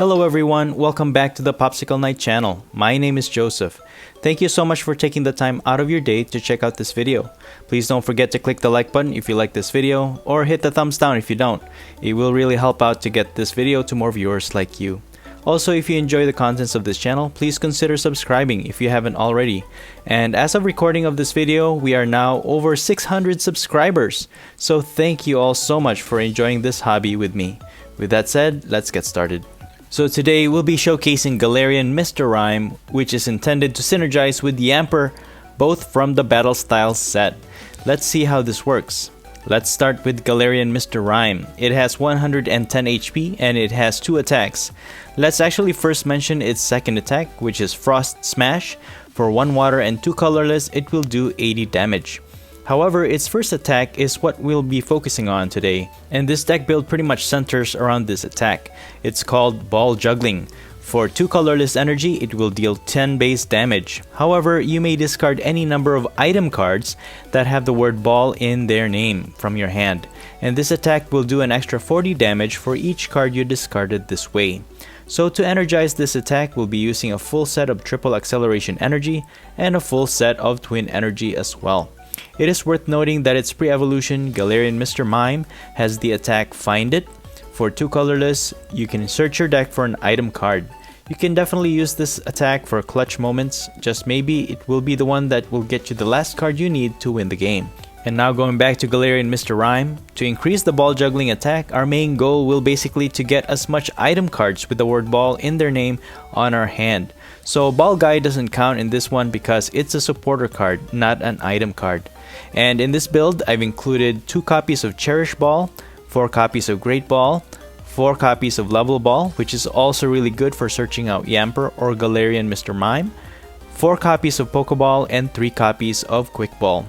Hello everyone, welcome back to the POPSICLE KNIGHT channel. My name is Joseph. Thank you so much for taking the time out of your day to check out this video. Please don't forget to click the like button if you like this video, or hit the thumbs down if you don't. It will really help out to get this video to more viewers like you. Also, if you enjoy the contents of this channel, please consider subscribing if you haven't already. And as of recording of this video, we are now over 600 subscribers. So thank you all so much for enjoying this hobby with me. With that said, let's get started. So today we'll be showcasing Galarian Mr. Rime, which is intended to synergize with Yamper, both from the Battle Styles set. Let's see how this works. Let's start with Galarian Mr. Rime. It has 110 HP and it has 2 attacks. Let's actually first mention its second attack, which is Frost Smash. For 1 water and 2 colorless, it will do 80 damage. However, its first attack is what we'll be focusing on today, and this deck build pretty much centers around this attack. It's called Ball Juggling. For 2 colorless energy, it will deal 10 base damage. However, you may discard any number of item cards that have the word ball in their name from your hand, and this attack will do an extra 40 damage for each card you discarded this way. So to energize this attack, we'll be using a full set of triple acceleration energy and a full set of twin energy as well. It is worth noting that its pre-evolution Galarian Mr. Mime has the attack Find It. For 2 colorless, you can search your deck for an item card. You can definitely use this attack for clutch moments, just maybe it will be the one that will get you the last card you need to win the game. And now going back to Galarian Mr. Rime, to increase the ball juggling attack, our main goal will basically to get as much item cards with the word ball in their name on our hand. So Ball Guy doesn't count in this one because it's a supporter card, not an item card. And in this build, I've included 2 copies of Cherish Ball, 4 copies of Great Ball, 4 copies of Level Ball, which is also really good for searching out Yamper or Galarian Mr. Mime, 4 copies of Pokeball, and 3 copies of Quick Ball.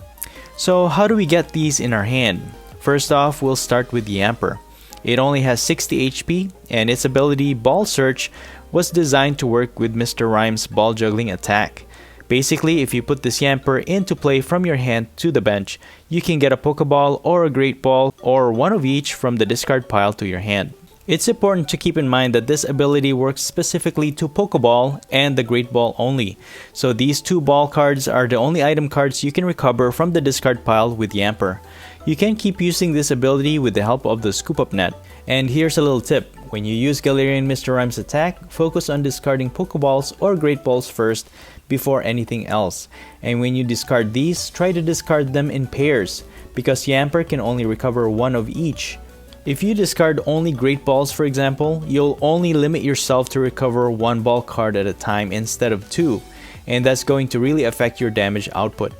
So how do we get these in our hand? First off, we'll start with Yamper. It only has 60 HP, and its ability Ball Search was designed to work with Mr. Rime's ball juggling attack. Basically, if you put this Yamper into play from your hand to the bench, you can get a Pokeball or a Great Ball or one of each from the discard pile to your hand. It's important to keep in mind that this ability works specifically to Pokeball and the Great Ball only. So these 2 ball cards are the only item cards you can recover from the discard pile with Yamper. You can keep using this ability with the help of the Scoop Up Net. And here's a little tip. When you use Galarian Mr. Rime's attack, focus on discarding Pokeballs or Great Balls first before anything else. And when you discard these, try to discard them in pairs, because Yamper can only recover 1 of each. If you discard only Great Balls, for example, you'll only limit yourself to recover 1 ball card at a time instead of 2, and that's going to really affect your damage output.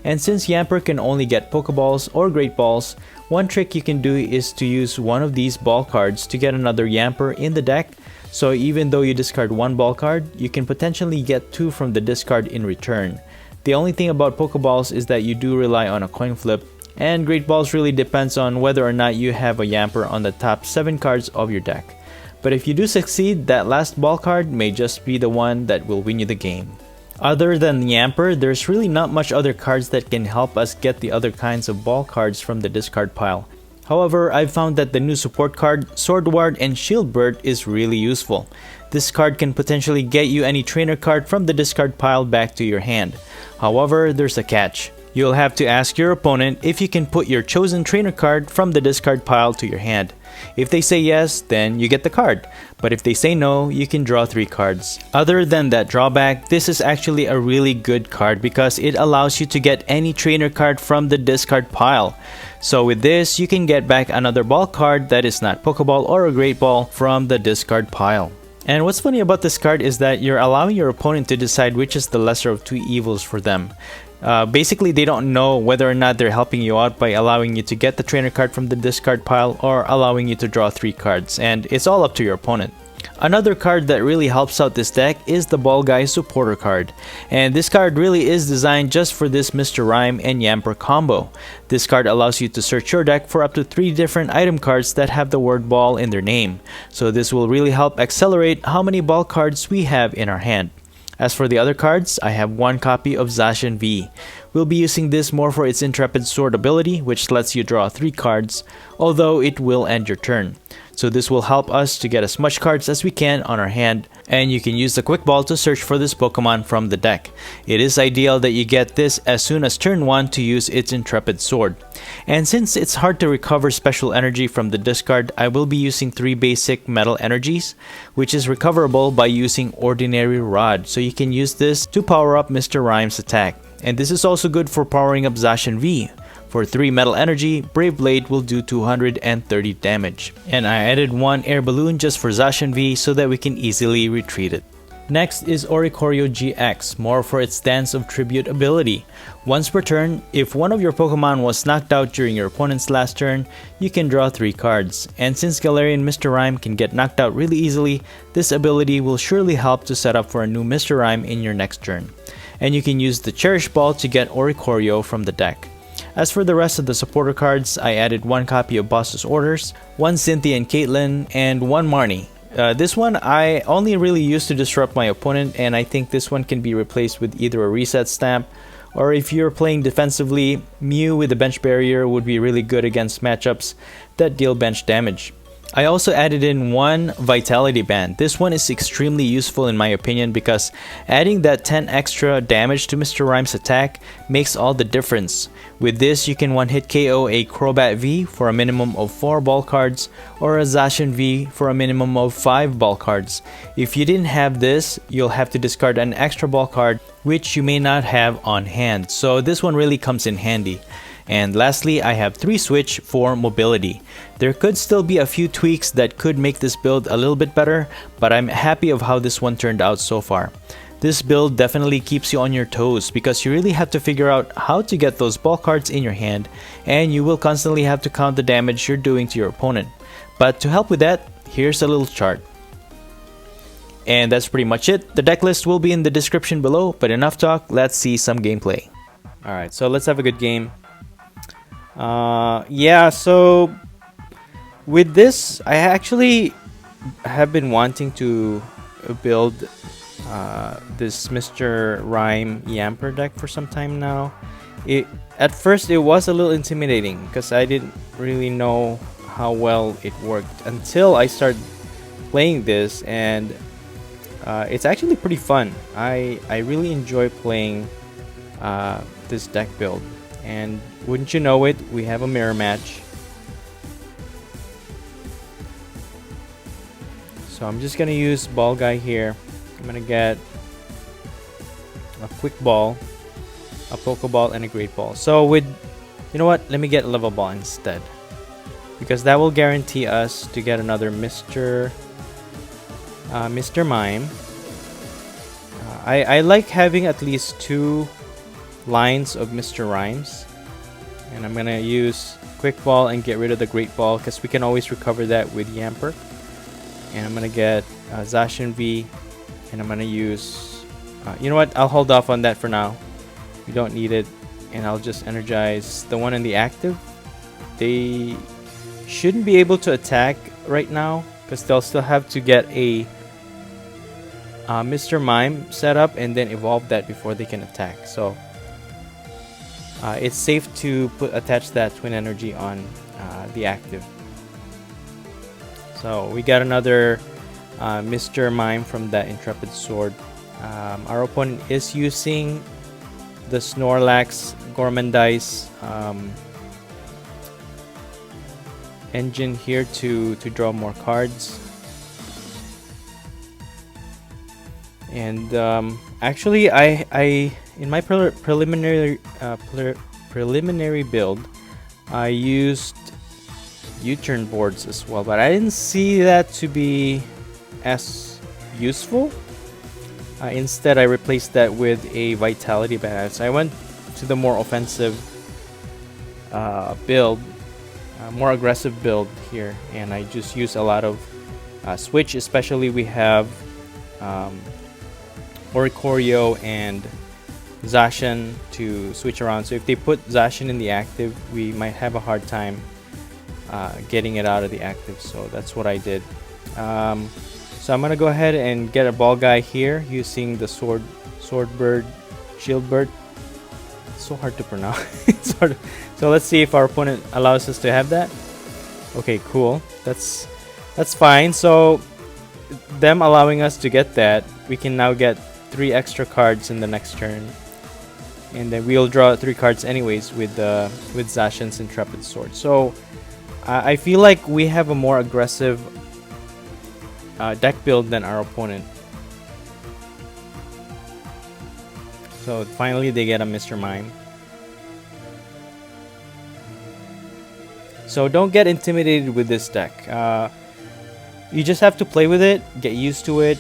And since Yamper can only get Pokeballs or Great Balls, one trick you can do is to use one of these ball cards to get another Yamper in the deck. So even though you discard 1 ball card, you can potentially get 2 from the discard in return. The only thing about Pokeballs is that you do rely on a coin flip, and Great Balls really depends on whether or not you have a Yamper on the top 7 cards of your deck. But if you do succeed, that last ball card may just be the one that will win you the game. Other than Yamper, there's really not much other cards that can help us get the other kinds of ball cards from the discard pile. However, I've found that the new support card, Sordward Shieldbert, is really useful. This card can potentially get you any trainer card from the discard pile back to your hand. However, there's a catch. You'll have to ask your opponent if you can put your chosen trainer card from the discard pile to your hand. If they say yes, then you get the card. But if they say no, you can draw 3 cards. Other than that drawback, this is actually a really good card because it allows you to get any trainer card from the discard pile. So with this, you can get back another ball card that is not Pokeball or a Great Ball from the discard pile. And what's funny about this card is that you're allowing your opponent to decide which is the lesser of 2 evils for them. Basically, they don't know whether or not they're helping you out by allowing you to get the trainer card from the discard pile or allowing you to draw 3 cards, and it's all up to your opponent. Another card that really helps out this deck is the Ball Guy supporter card, and this card really is designed just for this Mr. Rime and Yamper combo. This card allows you to search your deck for up to 3 different item cards that have the word ball in their name, so this will really help accelerate how many ball cards we have in our hand. As for the other cards, I have 1 copy of Zacian V. We'll be using this more for its Intrepid Sword ability, which lets you draw 3 cards, although it will end your turn. So this will help us to get as much cards as we can on our hand, and you can use the quick ball to search for this Pokemon from the deck. It is ideal that you get this as soon as turn 1 to use its Intrepid Sword. And since it's hard to recover special energy from the discard, I will be using 3 basic metal energies, which is recoverable by using Ordinary Rod. So you can use this to power up Mr. Rime's attack. And this is also good for powering up Zacian V. For 3 metal energy, Brave Blade will do 230 damage. And I added 1 air balloon just for Zacian V so that we can easily retreat it. Next is Oricorio GX, more for its Dance of Tribute ability. Once per turn, if one of your Pokemon was knocked out during your opponent's last turn, you can draw 3 cards. And since Galarian Mr. Rime can get knocked out really easily, this ability will surely help to set up for a new Mr. Rime in your next turn. And you can use the Cherish Ball to get Oricorio from the deck. As for the rest of the supporter cards, I added 1 copy of Boss's Orders, 1 Cynthia and Caitlyn, and 1 Marnie. This one I only really use to disrupt my opponent, and I think this one can be replaced with either a reset stamp, or if you're playing defensively, Mew with the bench barrier would be really good against matchups that deal bench damage. I also added in 1 Vitality Band. This one is extremely useful in my opinion because adding that 10 extra damage to Mr. Rime's attack makes all the difference. With this, you can one-hit KO a Crobat V for a minimum of 4 ball cards or a Zacian V for a minimum of 5 ball cards. If you didn't have this, you'll have to discard an extra ball card which you may not have on hand. So this one really comes in handy. And lastly, I have 3 Switch for mobility. There could still be a few tweaks that could make this build a little bit better, but I'm happy of how this one turned out so far. This build definitely keeps you on your toes because you really have to figure out how to get those ball cards in your hand, and you will constantly have to count the damage you're doing to your opponent. But to help with that, here's a little chart. And that's pretty much it. The deck list will be in the description below, but enough talk, let's see some gameplay. Alright, so let's have a good game. Yeah, so with this, I actually have been wanting to build this Mr. Rime Yamper deck for some time now. At first it was a little intimidating because I didn't really know how well it worked until I started playing this, and it's actually pretty fun. I really enjoy playing this deck build. And wouldn't you know it, we have a mirror match. So I'm just gonna use Ball Guy here. I'm gonna get a Quick Ball, a Pokeball, and a Great Ball. So with, you know what, let me get Level Ball instead, because that will guarantee us to get another Mr. Mime. I like having at least 2 lines of Mr. Rimes, and I'm gonna use Quick Ball and get rid of the Great Ball because we can always recover that with Yamper. And I'm gonna get Zacian V, and I'm gonna use you know what, I'll hold off on that for now, we don't need it, and I'll just energize the one in the active. They shouldn't be able to attack right now because they'll still have to get a Mr. Mime set up and then evolve that before they can attack. So it's safe to attach that Twin Energy on the active. So we got another Mr. Mime from that Intrepid Sword. Our opponent is using the Snorlax Gormandize engine here to draw more cards. And actually, I in my preliminary build, I used U-turn boards as well, but I didn't see that to be as useful. Instead, I replaced that with a Vitality Band. So I went to the more offensive build, more aggressive build here, and I just use a lot of switch. Especially we have Oricorio and Zacian to switch around. So if they put Zacian in the active, we might have a hard time getting it out of the active. So that's what I did. So I'm gonna go ahead and get a Ball Guy here using the Sordward Shieldbert. It's so hard to pronounce. So let's see if our opponent allows us to have that. Okay, cool. That's That's fine. So them allowing us to get that, we can now get 3 extra cards in the next turn, and then we'll draw 3 cards anyways with Zacian's Intrepid Sword. So I feel like we have a more aggressive deck build than our opponent. So finally they get a Mr. Mime. So don't get intimidated with this deck. You just have to play with it, get used to it,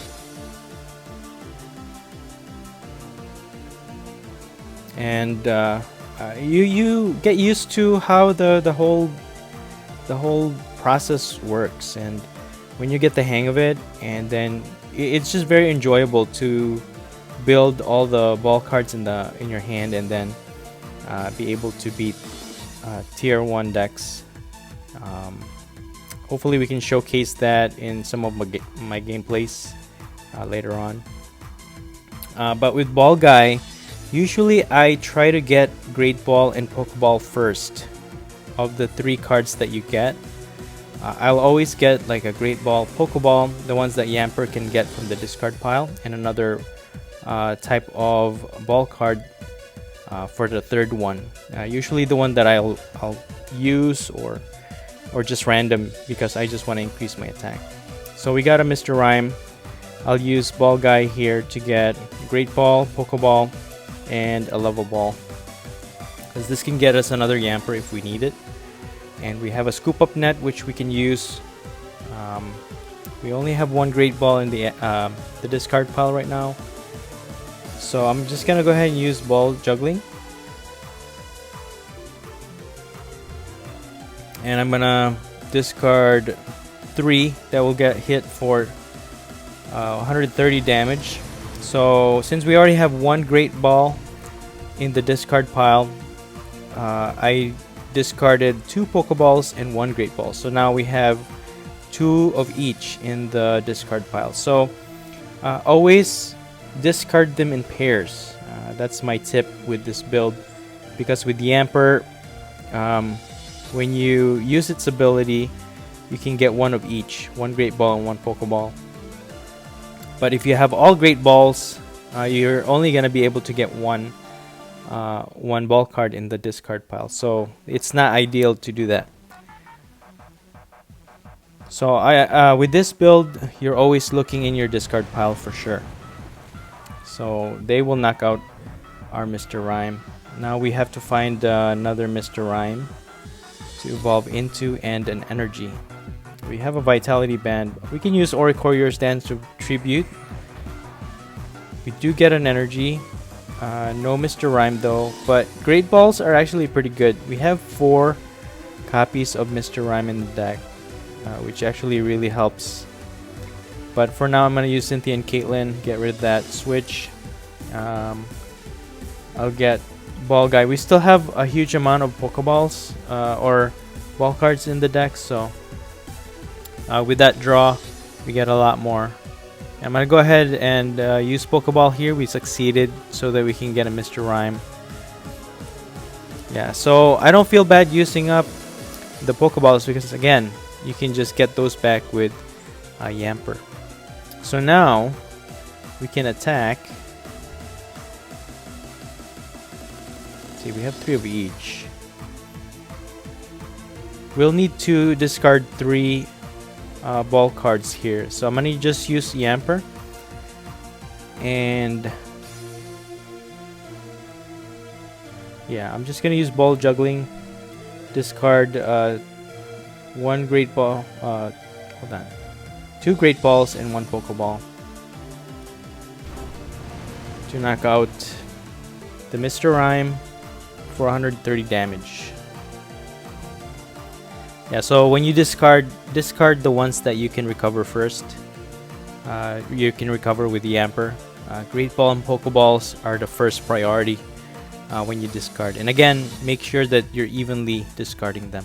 and you get used to how the whole process works. And when you get the hang of it, and then it's just very enjoyable to build all the ball cards in your hand, and then be able to beat tier 1 decks. Hopefully we can showcase that in some of my gameplays later on. But with Ball Guy, usually I try to get Great Ball and Pokeball first of the 3 cards that you get. I'll always get like a Great Ball, Pokeball, the ones that Yamper can get from the discard pile, and another type of ball card for the 3rd one. Usually the one that I'll use or just random, because I just want to increase my attack. So we got a Mr. Rime. I'll use Ball Guy here to get Great Ball, Pokeball, and a Level Ball, because this can get us another Yamper if we need it. And we have a Scoop Up Net, which we can use. We only have 1 Great Ball in the discard pile right now, so I'm just gonna go ahead and use Ball Juggling. And I'm gonna discard 3 that will get hit for 130 damage. So since we already have 1 Great Ball in the discard pile, I discarded 2 Pokeballs and 1 Great Ball. So now we have 2 of each in the discard pile. So always discard them in pairs. That's my tip with this build, because with Yamper, when you use its ability, you can get 1 of each, 1 Great Ball and 1 Pokeball. But if you have all Great Balls, you're only going to be able to get one ball card in the discard pile. So it's not ideal to do that. So with this build, you're always looking in your discard pile for sure. So they will knock out our Mr. Rime. Now we have to find another Mr. Rime to evolve into, and an energy. We have a Vitality Band. We can use Oricourier's Dance to tribute. We do get an energy. No Mr. Rime though, but Great Balls are actually pretty good. We have 4 copies of Mr. Rime in the deck, which actually really helps. But for now, I'm going to use Cynthia and Caitlyn, get rid of that switch. I'll get Ball Guy. We still have a huge amount of Pokeballs or ball cards in the deck, so with that draw, we get a lot more. I'm going to go ahead and use Pokeball here. We succeeded, so that we can get a Mr. Rime. Yeah, so I don't feel bad using up the Pokeballs, because again, you can just get those back with Yamper. So now we can attack. See, we have 3 of each. We'll need to discard 3 ball cards here. So I'm gonna just use Yamper, and yeah, I'm just gonna use Ball Juggling. Discard 1 Great Ball. Hold on. 2 Great Balls and 1 Pokeball to knock out the Mr. Rime for 130 damage. Yeah, so when you discard the ones that you can recover first. You can recover with Yamper. Great Ball and Pokeballs are the first priority when you discard. And again, make sure that you're evenly discarding them.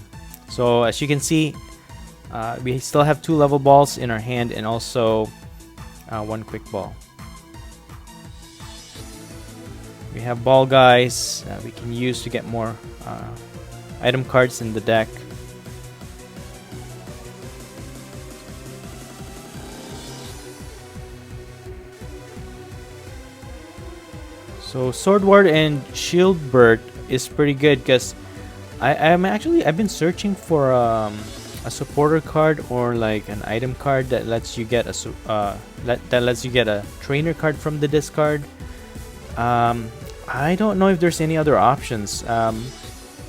So as you can see, we still have 2 level balls in our hand, and also 1 quick ball. We have Ball Guys we can use to get more item cards in the deck. So Sordward and Shieldbert is pretty good because I've been searching for a supporter card or like an item card that lets you get that lets you get a trainer card from the discard. I don't know if there's any other options.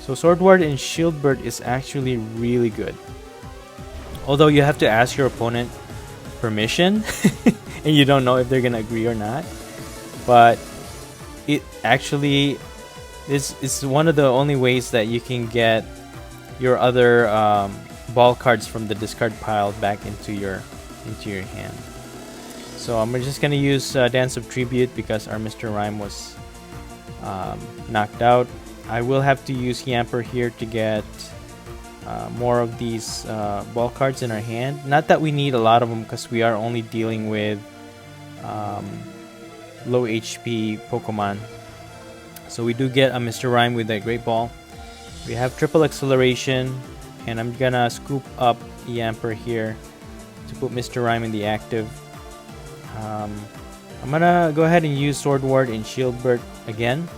So Sordward and Shieldbert is actually really good. Although you have to ask your opponent permission and you don't know if they're gonna agree or not. But it actually is one of the only ways that you can get your other ball cards from the discard pile back into your hand. So I'm just gonna use Dance of Tribute because our Mr. Rime was knocked out. I will have to use Yamper here to get more of these ball cards in our hand. Not that we need a lot of them because we are only dealing with low HP Pokemon. So we do get a Mr. Rime with a Great Ball. We have triple acceleration, and I'm gonna scoop up Yamper here to put Mr. Rime in the active. I'm gonna go ahead and use Sordward and Shieldbert again.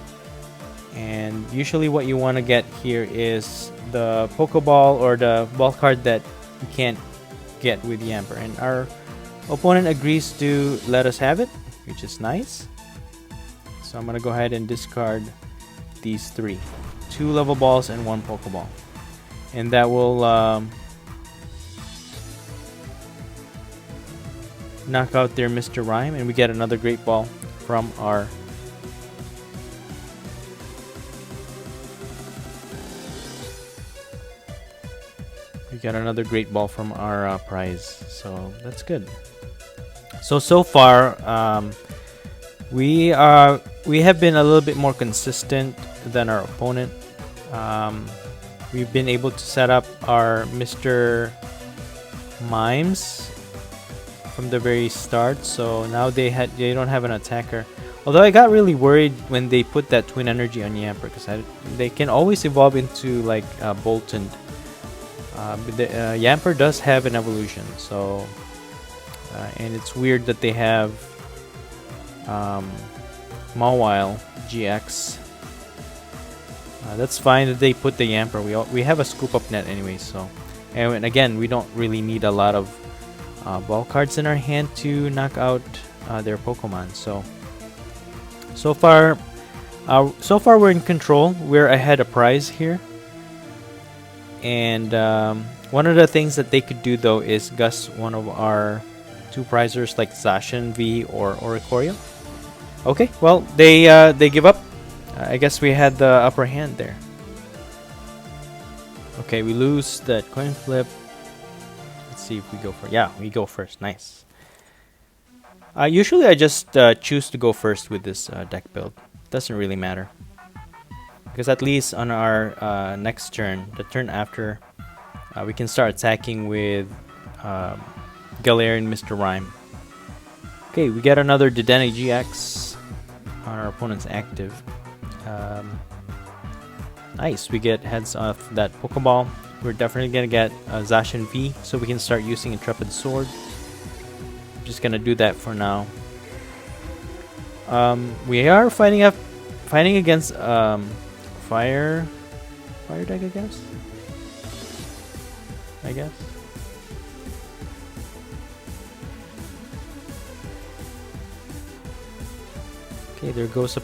And usually what you want to get here is the Pokeball or the ball card that you can't get with Yamper. And our opponent agrees to let us have it, which is nice. So I'm going to go ahead and discard these three. 2 level balls and 1 Pokeball. And that will knock out their Mr. Rime, and we get another Great Ball from our prize. So that's good. So far we have been a little bit more consistent than our opponent. We've been able to set up our Mr. Mimes from the very start, so now they don't have an attacker. Although I got really worried when they put that Twin Energy on Yamper because they can always evolve into like Boltund. But the Yamper does have an evolution, so and it's weird that they have Mawile GX. That's fine that they put the Yamper. We have a scoop up net anyway, so and again we don't really need a lot of ball cards in our hand to knock out their Pokemon. So far we're in control. We're ahead of prize here. And one of the things that they could do though is gust one of our 2 prizers like Zacian V or Oricorio. Okay, well they give up. I guess we had the upper hand there. Okay, we lose that coin flip. Let's see if we go first. Yeah, we go first. Nice. Usually I just choose to go first with this deck build. Doesn't really matter. Because at least on our next turn, the turn after, we can start attacking with Galarian Mr. Rime. Okay, we get another Dedenne GX on our opponent's active. Nice, we get heads off that Pokeball. We're definitely going to get Zacian V, so we can start using Intrepid Sword. I'm just going to do that for now. We are fighting against fire deck, I guess. Okay, there goes a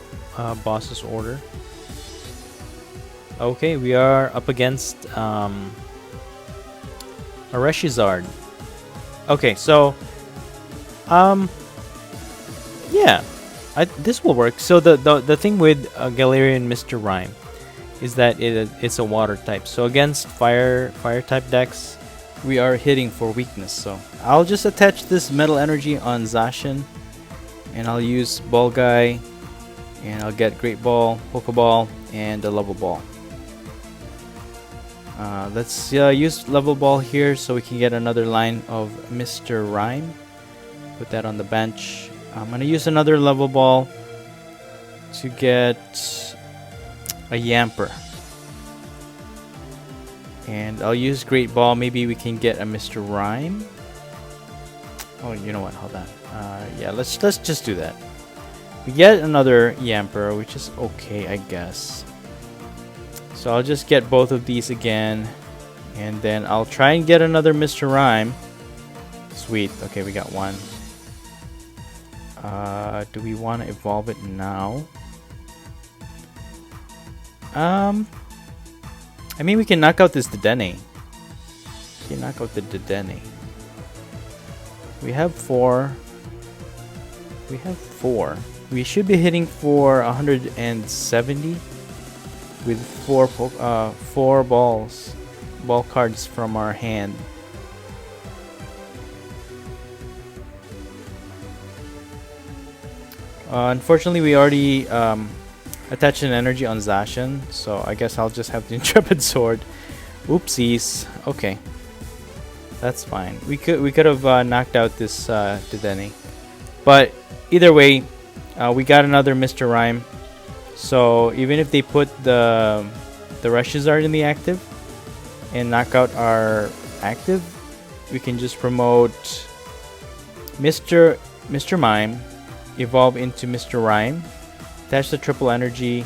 boss's order. Okay, we are up against a Reshiram. Okay, so yeah, this will work. So the thing with Galarian Mr. Rime is that it's a water type. So against fire type decks, we are hitting for weakness. So I'll just attach this Metal Energy on Zacian, and I'll use Ball Guy, and I'll get Great Ball, Pokeball, and a Level Ball. Let's use Level Ball here so we can get another line of Mr. Rime. Put that on the bench. I'm gonna use another Level Ball to get a Yamper. And I'll use Great Ball. Maybe we can get a Mr. Rime. Oh, you know what? Hold on. Yeah, let's just do that. We get another Yamper, which is okay, I guess. So I'll just get both of these again. And then I'll try and get another Mr. Rime. Sweet. Okay, we got one. Do we want to evolve it now? I mean, we can knock out this Dedenne. We can knock out the Dedenne. We have 4. We have 4. We should be hitting for 170 with 4 ball cards from our hand. Unfortunately, we already attached an energy on Zacian, so I guess I'll just have the Intrepid Sword. Oopsies. Okay, that's fine. We could have knocked out this Dedenne, but either way, we got another Mr. Rime. So even if they put the Reshiram in the active and knock out our active, we can just promote Mr. Mime, evolve into Mr. Rime, attach the triple energy,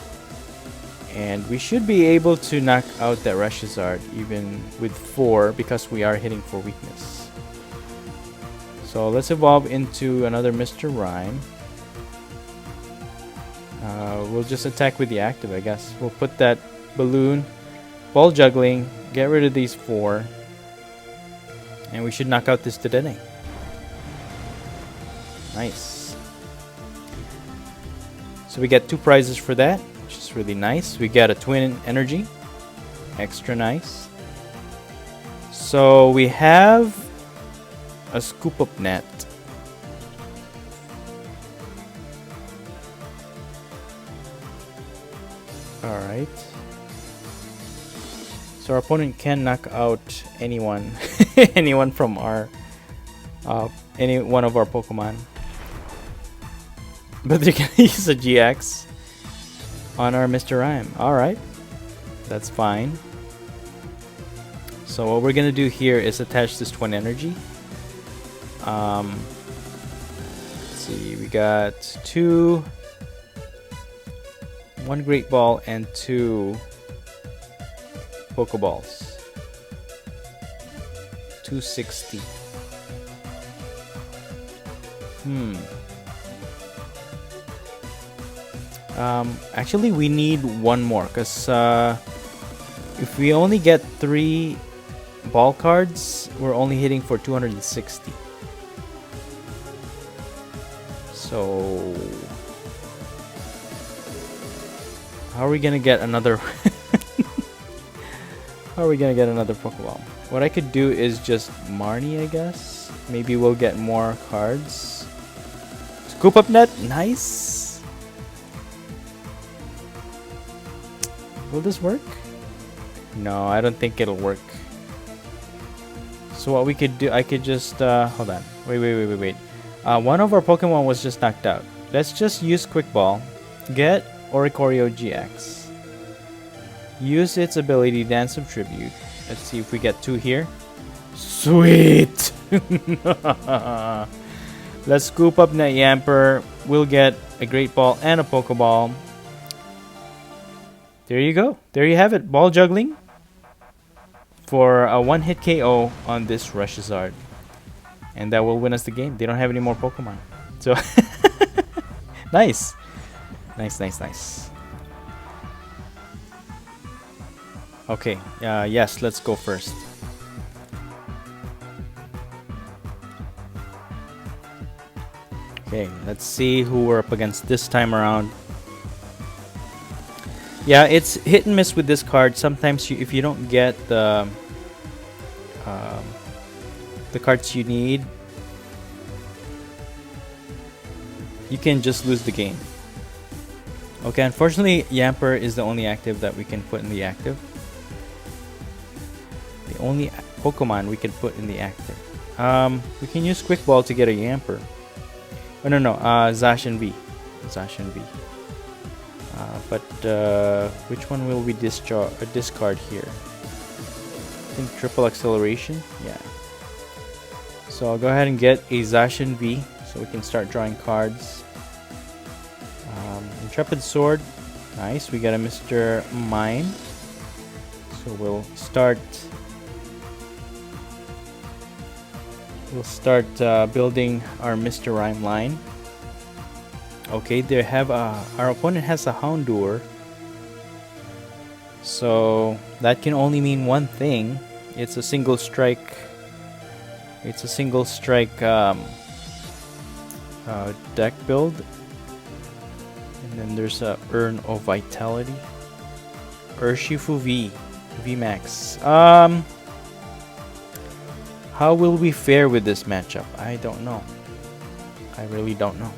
and we should be able to knock out that Reshiram even with 4 because we are hitting for weakness. So let's evolve into another Mr. Rime. We'll just attack with the active, I guess. We'll put that balloon, ball juggling, get rid of these 4, and we should knock out this Dedenne. Nice. So we get 2 prizes for that, which is really nice. We get a twin energy, extra nice. So we have a scoop up net. Alright. So our opponent can knock out anyone anyone from our any one of our Pokemon. But they're gonna use a GX on our Mr. Rime. Alright. That's fine. So what we're gonna do here is attach this twin energy. Let's see, we got 1 Great Ball and 2 Pokeballs. 260. Actually, we need 1 more because if we only get 3 ball cards, we're only hitting for 260. So how are we gonna get another? How are we gonna get another Pokeball? What I could do is just Marnie, I guess. Maybe we'll get more cards. Scoop up net, nice. Will this work? No, I don't think it'll work. So what we could do, I could just hold on. Wait. One of our Pokemon was just knocked out. Let's just use Quick Ball. Get Oricorio GX. Use its ability Dance of Tribute. Let's see if we get 2 here. Sweet! Let's scoop up that Yamper. We'll get a Great Ball and a Pokeball. There you go. There you have it. Ball juggling for a 1-hit KO on this Reshiram. And that will win us the game. They don't have any more Pokemon. So, nice. Nice. Okay, yes, let's go first. Okay, let's see who we're up against this time around. Yeah, it's hit and miss with this card. Sometimes if you don't get the cards you need, you can just lose the game. Okay, unfortunately, Yamper is the only active that we can put in the active. The only Pokemon we can put in the active. We can use Quick Ball to get a Yamper. Oh, no, Zacian V. But which one will we discard here? I think triple acceleration. Yeah. So I'll go ahead and get a Zacian V so we can start drawing cards. Intrepid Sword. Nice. We got a Mr. Mime. So we'll start building our Mr. Rime line. Okay, they have our opponent has a Houndour. So that can only mean one thing. It's a single strike. It's a single strike deck build. And then there's a Urn of Vitality. Urshifu VMAX. How will we fare with this matchup? I don't know. I really don't know.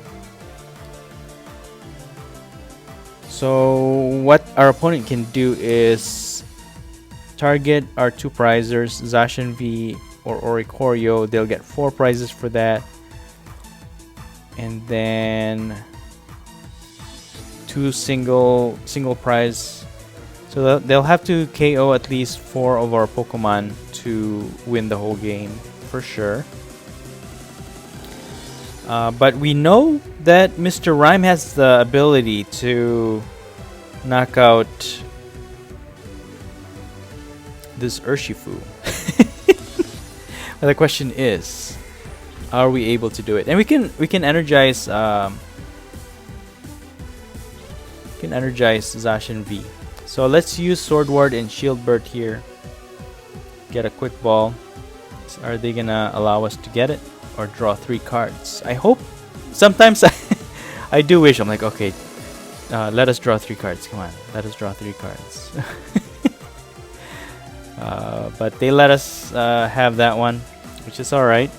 So what our opponent can do is target our two prizers, Zacian V or Oricorio. They'll get 4 prizes for that. And then 2 single prize. So they'll have to KO at least 4 of our Pokemon to win the whole game for sure. But we know that Mr. Rime has the ability to knock out this Urshifu. But the question is, are we able to do it? And we can energize Zacian V. So let's use Sordward and Shieldbert here. Get a quick ball. Are they gonna allow us to get it or draw 3 cards? I hope. Sometimes I do wish. I'm like, okay, let us draw 3 cards. Come on, let us draw 3 cards. But they let us have that one, which is all right.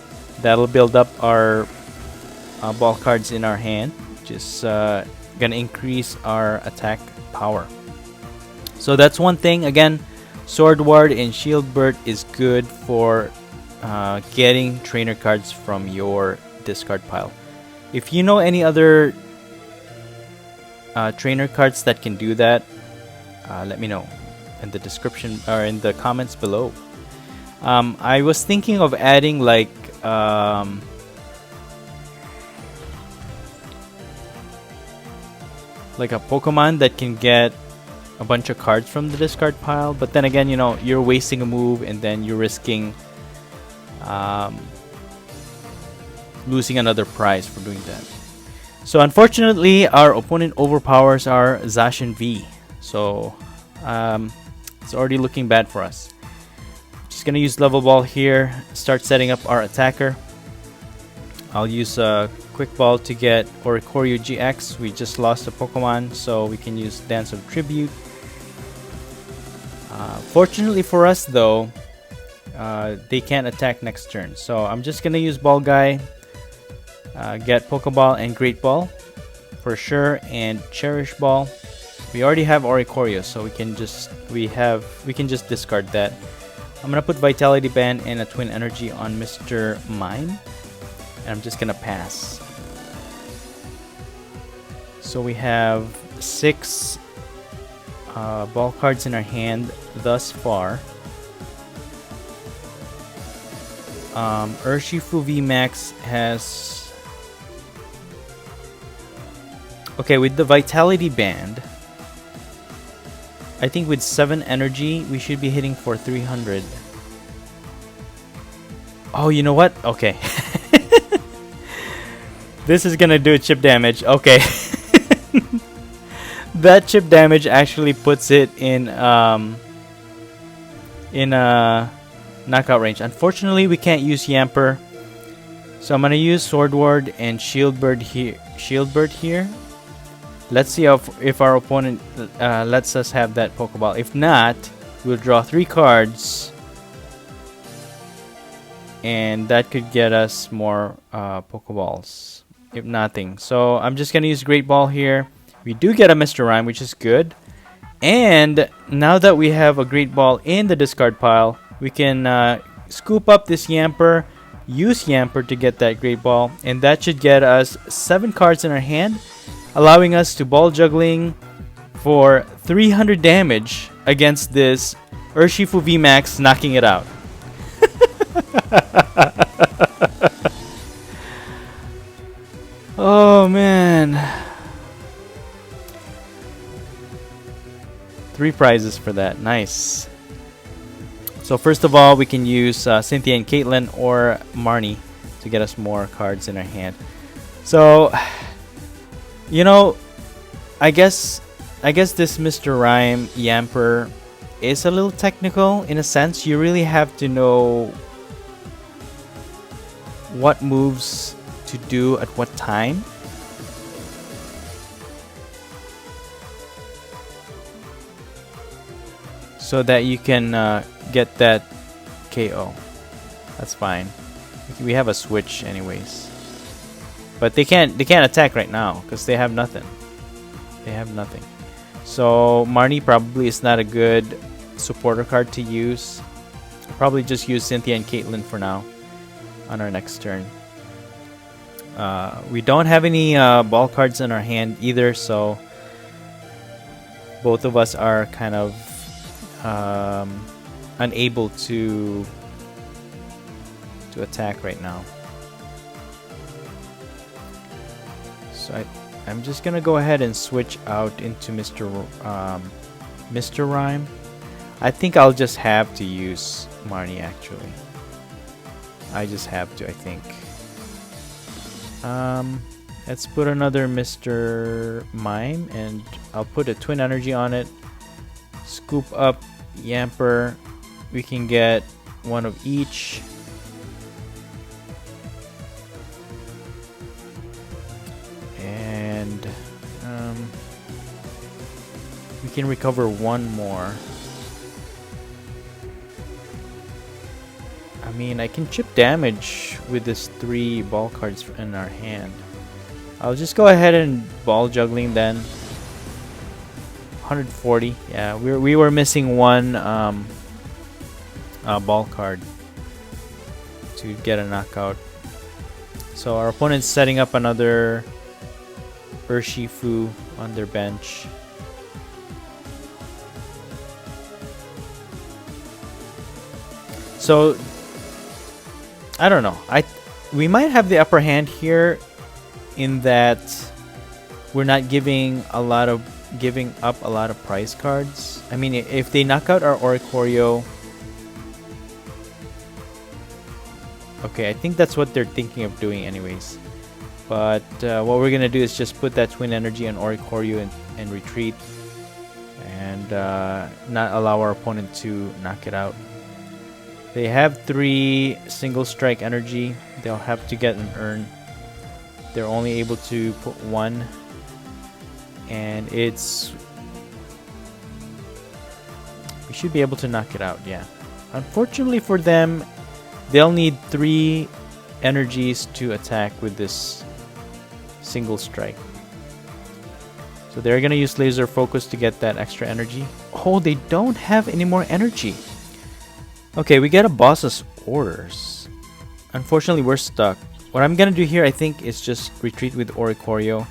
That'll build up our ball cards in our hand, which is gonna increase our attack power. So that's one thing. Again, Sordward and Shieldbert is good for getting trainer cards from your discard pile. If you know any other trainer cards that can do that, let me know in the description or in the comments below. I was thinking of adding like a Pokemon that can get a bunch of cards from the discard pile, but then again, you know, you're wasting a move and then you're risking losing another prize for doing that. So unfortunately, our opponent overpowers our Zacian V. So it's already looking bad for us. Just gonna use Level Ball here, start setting up our attacker. I'll use a Quick Ball to get Oricorio GX. We just lost a Pokemon, so we can use Dance of Tribute. Fortunately for us though, they can't attack next turn. So I'm just gonna use Ball Guy, get Pokeball and Great Ball for sure, and Cherish Ball. We already have Oricorio, so we can just discard that. I'm gonna put Vitality Band and a Twin Energy on Mr. Mime, and I'm just gonna pass. So we have 6 ball cards in our hand thus far. Urshifu VMAX has... Okay, with the Vitality Band, I think with 7 energy, we should be hitting for 300. Oh, you know what? Okay. This is gonna do chip damage. Okay. That chip damage actually puts it in a knockout range. Unfortunately, we can't use Yamper, so I'm gonna use Sordward and Shieldbert here. Let's see if our opponent lets us have that Pokeball. If not, we'll draw 3 cards, and that could get us more Pokeballs. If nothing, so I'm just gonna use Great Ball here. We do get a Mr. Rime, which is good. And now that we have a Great Ball in the discard pile, we can scoop up this Yamper, use Yamper to get that Great Ball, and that should get us 7 cards in our hand, allowing us to Ball Juggling for 300 damage against this Urshifu VMAX, knocking it out. Oh man. 3 prizes for that. Nice. So first of all, we can use Cynthia and Caitlyn or Marnie to get us more cards in our hand. So, you know, I guess this Mr. Rime Yamper is a little technical in a sense. You really have to know what moves to do at what time. So that you can get that KO. That's fine. We have a switch anyways. But they can't attack right now because they have nothing. They have nothing. So Marnie probably is not a good supporter card to use. I'll probably just use Cynthia and Caitlyn for now on our next turn. We don't have any ball cards in our hand either, so both of us are kind of unable to attack right now. So I'm just gonna go ahead and switch out into Mr. Rime. I think I'll just have to use Marnie actually. I just have to, I think. Let's put another Mr. Mime and I'll put a twin energy on it. Scoop up Yamper. We can get one of each. And we can recover one more. I mean, I can chip damage with this 3 ball cards in our hand. I'll just go ahead and ball juggling then. 140. Yeah, we were missing one ball card to get a knockout. So our opponent's setting up another Urshifu on their bench. So I don't know. We might have the upper hand here in that we're not giving up a lot of prize cards. I mean, if they knock out our Oricorio, okay, I think that's what they're thinking of doing anyways. But what we're gonna do is just put that twin energy on Oricorio and retreat, and not allow our opponent to knock it out. They have 3 single strike energy. They'll have to get an earn. They're only able to put 1, and we should be able to knock it out. Yeah, unfortunately for them, they'll need 3 energies to attack with this single strike. So they're gonna use laser focus to get that extra energy. Oh, they don't have any more energy. Okay, we get a boss's orders. Unfortunately, we're stuck. What I'm gonna do here, I think, is just retreat with Oricorio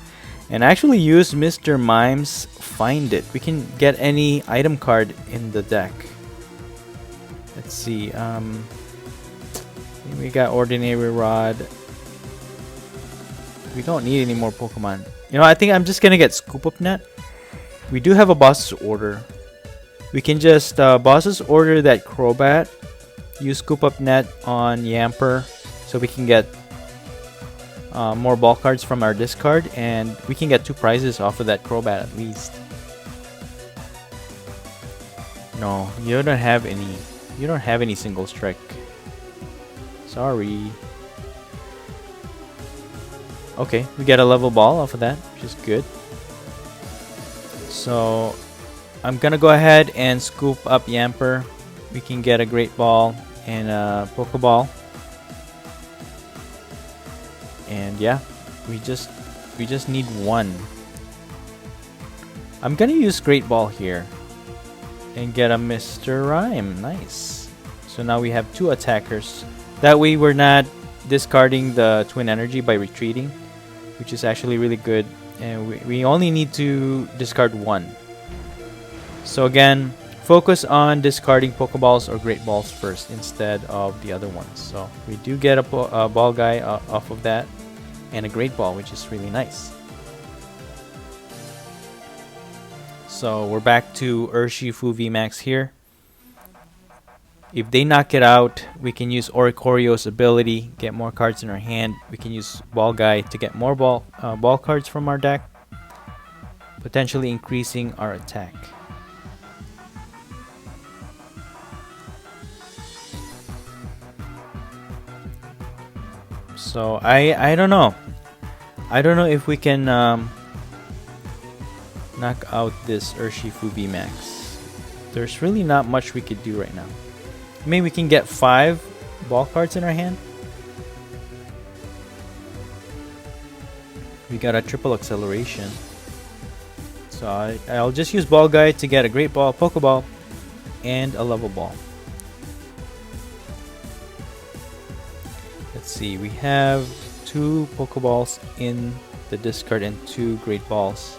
and actually use Mr. Mime's Find It. We can get any item card in the deck. Let's see. We got Ordinary Rod. We don't need any more Pokemon. You know, I think I'm just gonna get Scoop Up Net. We do have a boss's order. We can just boss's order that Crobat. Use Scoop Up Net on Yamper so we can get more ball cards from our discard, and we can get 2 prizes off of that Crobat at least. No, you don't have any. You don't have any single strike. Sorry. Okay, we get a level ball off of that, which is good. So I'm gonna go ahead and scoop up Yamper. We can get a Great Ball and a Pokeball. And yeah, we just need 1. I'm gonna use Great Ball here and get a Mr. Rime. Nice. So now we have 2 attackers. That way we're not discarding the twin energy by retreating, which is actually really good. And we only need to discard 1. So again, focus on discarding Pokeballs or Great Balls first instead of the other ones. So we do get a ball guy off of that, and a Great Ball, which is really nice. So we're back to Urshifu VMAX here. If they knock it out, we can use Oricorio's ability, get more cards in our hand. We can use Ball Guy to get more ball cards from our deck, potentially increasing our attack. So I don't know. I don't know if we can knock out this Urshifu VMAX. There's really not much we could do right now. Maybe we can get 5 ball cards in our hand. We got a triple acceleration. So I'll just use Ball Guy to get a Great Ball, Pokeball, and a Level Ball. Let's see, we have 2 Pokeballs in the discard and 2 Great Balls.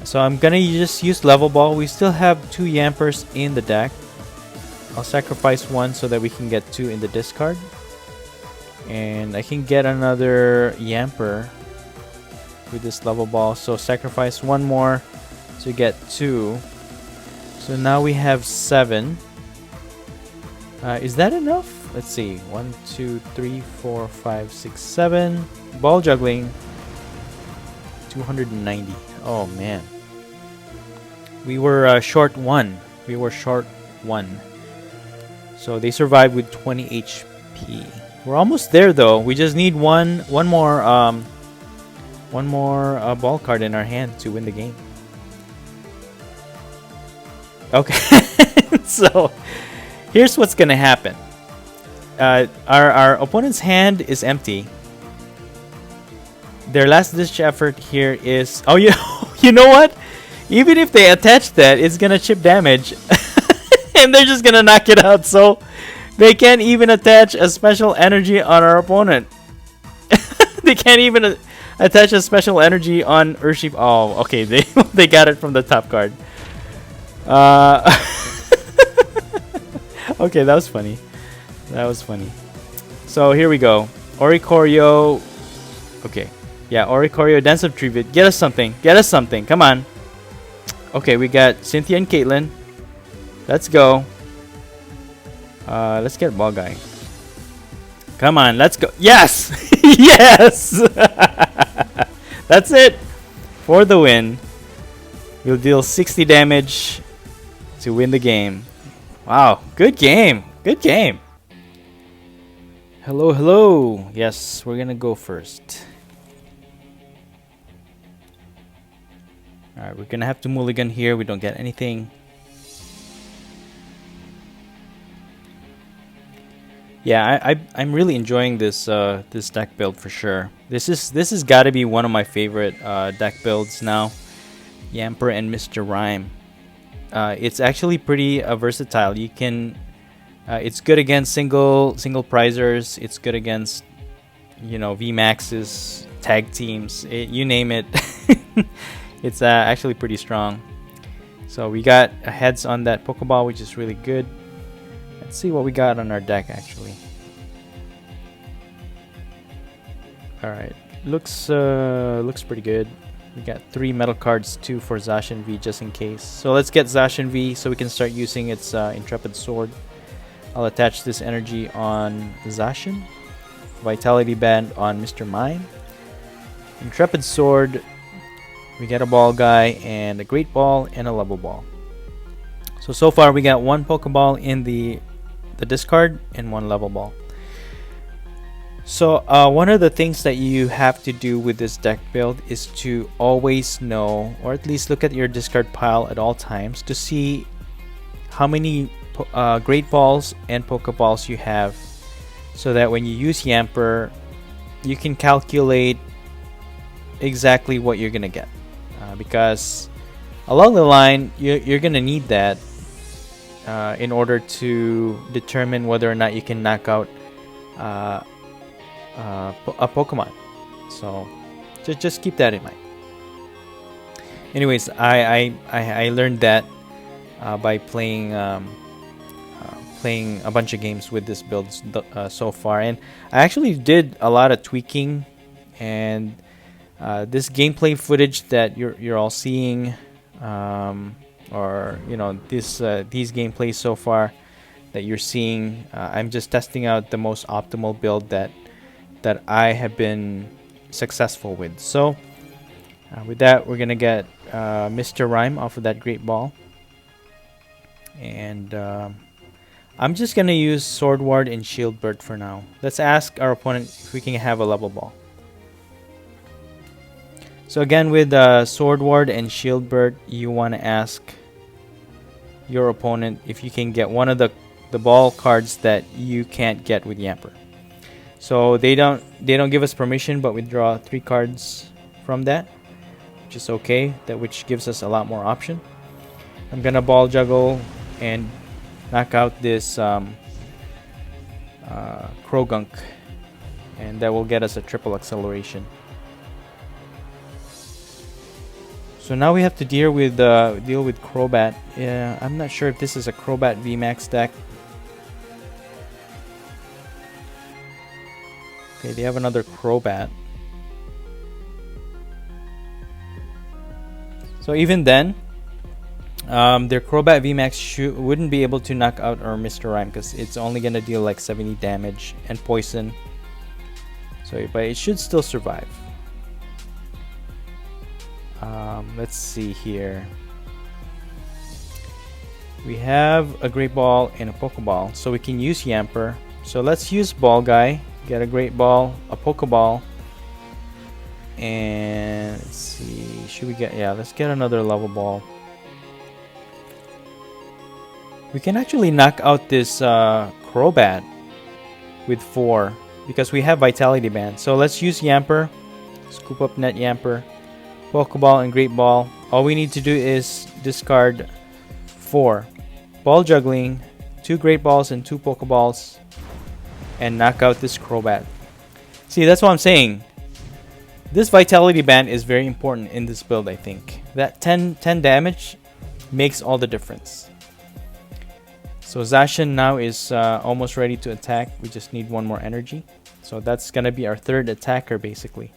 So I'm gonna just use Level Ball. We still have 2 Yampers in the deck. I'll sacrifice 1 so that we can get 2 in the discard. And I can get another Yamper with this Level Ball. So sacrifice 1 more to get 2. So now we have 7. Is that enough? Let's see. 1, 2, 3, 4, 5, 6, 7. Ball juggling. 290. Oh man. We were short 1. We were short 1. So they survived with 20 HP. We're almost there though. We just need one more ball card in our hand to win the game. Okay. So here's what's gonna happen. Our opponent's hand is empty. Their last ditch effort here is, oh yeah, you know what? Even if they attach that, it's gonna chip damage. And they're just gonna knock it out, so they can't even attach a special energy on our opponent. They can't even attach a special energy on Urshifu. Oh, okay, they got it from the top card. Okay, that was funny. That was funny. So here we go. Oricorio. Okay, yeah, Oricorio, Dance of Tribute. Get us something. Get us something. Come on. Okay, we got Cynthia and Caitlyn. Let's go. Let's get Ball Guy. Come on, let's go. Yes! Yes! That's it for the win. We'll deal 60 damage to win the game. Wow, good game. Good game. Hello, hello. Yes, we're gonna go first. Alright, we're gonna have to mulligan here. We don't get anything. Yeah, I'm really enjoying this this deck build for sure. This has got to be one of my favorite deck builds now. Yamper and Mr. Rime. It's actually pretty versatile. You can, it's good against single prizers. It's good against, you know, VMAXs, tag teams, you name it. It's actually pretty strong. So we got heads on that Pokeball, which is really good. Let's see what we got on our deck actually. Alright, looks pretty good. We got 3 metal cards, 2 for Zacian V just in case. So let's get Zacian V so we can start using its Intrepid Sword. I'll attach this energy on Zacian. Vitality Band on Mr. Mime. Intrepid Sword. We get a Ball Guy and a Great Ball and a Level Ball. So far we got 1 Pokeball in the discard and 1 Level Ball. So one of the things that you have to do with this deck build is to always know, or at least look at your discard pile at all times to see how many Great Balls and Pokeballs you have, so that when you use Yamper, you can calculate exactly what you're gonna get. Because along the line, you're gonna need that in order to determine whether or not you can knock out a Pokemon. So just keep that in mind. Anyways, I learned that by playing a bunch of games with this build so far, and I actually did a lot of tweaking, and this gameplay footage that you're all seeing or you know, these gameplays so far that you're seeing. I'm just testing out the most optimal build that I have been successful with. So with that, we're gonna get Mr. Rime off of that Great Ball, and I'm just gonna use Sordward and Shieldbert for now. Let's ask our opponent if we can have a level ball. So again, with Sordward and Shieldbert, you want to ask your opponent if you can get one of the ball cards that you can't get with Yamper. So they don't give us permission, but we draw 3 cards from that, which is okay. Which gives us a lot more option. I'm gonna ball juggle and knock out this Krogunk, and that will get us a triple acceleration. So now we have to deal with Crobat. Yeah, I'm not sure if this is a Crobat VMAX deck. Okay, they have another Crobat. So even then, their Crobat VMAX wouldn't be able to knock out our Mr. Rime because it's only gonna deal like 70 damage and poison. So, but it should still survive. Let's see here. We have a Great Ball and a Pokeball, so we can use Yamper. So let's use Ball Guy, get a Great Ball, a Pokeball, and let's see. Should we get? Yeah, let's get another level ball. We can actually knock out this Crobat with 4 because we have Vitality Band. So let's use Yamper, scoop up net Yamper, Pokeball, and Great Ball. All we need to do is discard 4 Ball Juggling, 2 Great Balls, and 2 Pokeballs, and knock out this Crobat. See, that's what I'm saying. This Vitality Band is very important in this build, I think. That 10 damage makes all the difference. So Zacian now is almost ready to attack. We just need 1 more energy. So that's going to be our 3rd attacker, basically.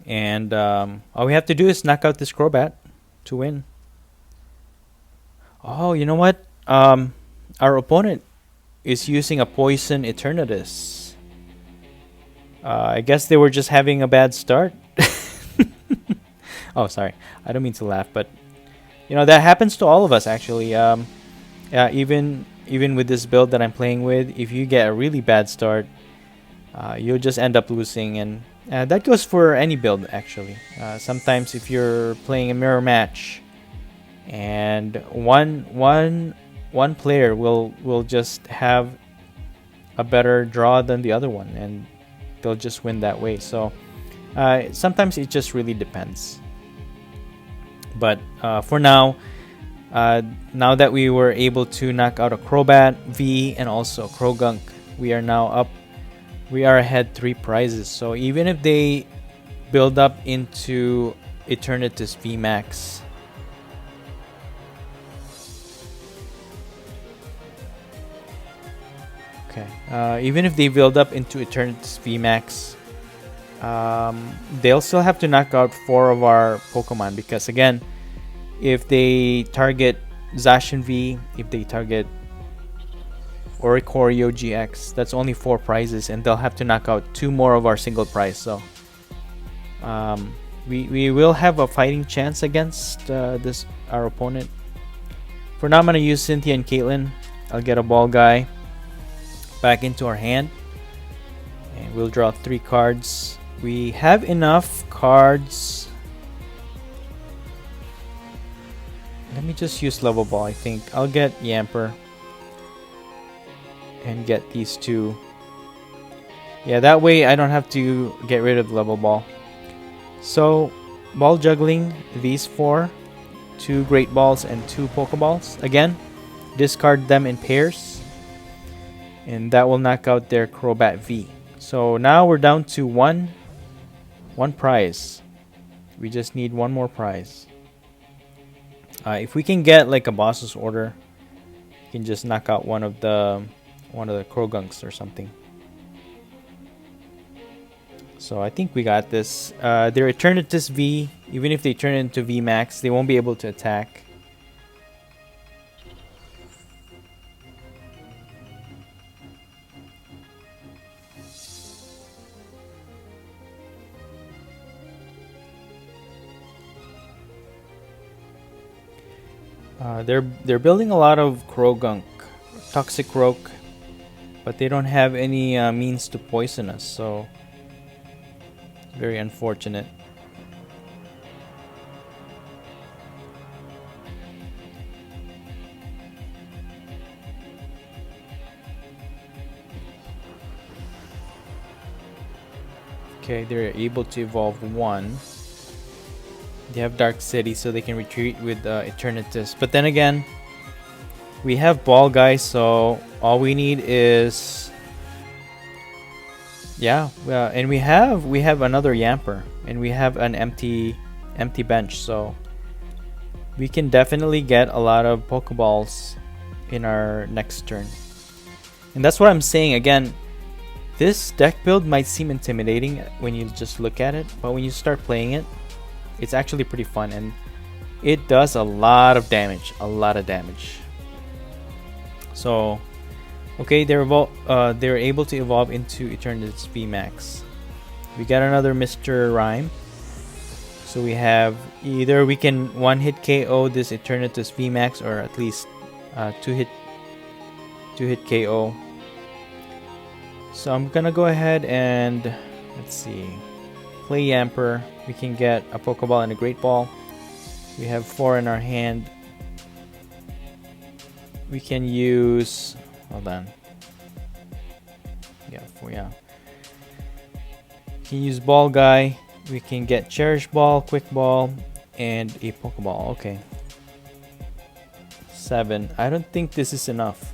And all we have to do is knock out this Crobat to win. Oh, you know what? Our opponent is using a Poison Eternatus. I guess they were just having a bad start. Oh, sorry. I don't mean to laugh, but you know, that happens to all of us actually. Even with this build that I'm playing with, if you get a really bad start, you'll just end up losing, and that goes for any build actually. Sometimes if you're playing a mirror match and one player will just have a better draw than the other one, and they'll just win that way. So sometimes it just really depends. But for now, now that we were able to knock out a Crobat V and also a Krogunk, we are now up. We are ahead 3 prizes. So even if they build up into Eternatus VMAX, okay, even if they build up into Eternatus VMAX, they'll still have to knock out 4 of our Pokemon, because again, if they target Zacian V, if they target Oricorio GX, that's only 4 prizes, and they'll have to knock out 2 more of our single prize. So we will have a fighting chance against our opponent. For now, I'm gonna use Cynthia and Caitlyn. I'll get a Ball Guy back into our hand, and we'll draw 3 cards. We have enough cards. Let me just use Level Ball. I think I'll get Yamper and get these 2. Yeah, that way I don't have to get rid of Level Ball. So Ball Juggling these 4, 2 Great Balls and 2 Pokeballs. Again, discard them in pairs, and that will knock out their Crobat V. So now we're down to one prize. We just need 1 more prize. If we can get like a boss's order, we can just knock out one of the Krogunks or something. So I think we got this. Their Eternatus V Even if they turn into VMAX, they won't be able to attack. They're building a lot of Krogunk, Toxic Croak, but they don't have any means to poison us, so very unfortunate. Okay, they're able to evolve one. They have Dark City, so they can retreat with Eternatus. But then again, we have Ball Guy, so all we need is, yeah. And we have another Yamper, and we have an empty bench, so we can definitely get a lot of Pokeballs in our next turn. And that's what I'm saying again. This deck build might seem intimidating when you just look at it, but when you start playing it, it's actually pretty fun, and it does a lot of damage. So, okay, they're able to evolve into Eternatus VMAX. We got another Mr. Rime. So we have either we can one-hit KO this Eternatus VMAX, or at least two-hit KO. So I'm gonna go ahead and let's see. Play Yamper. We can get a Pokeball and a Great Ball. We have 4 in our hand. We can use. Hold on. Yeah, 4. Yeah. We can use Ball Guy. We can get Cherish Ball, Quick Ball, and a Pokeball. Okay. 7. I don't think this is enough.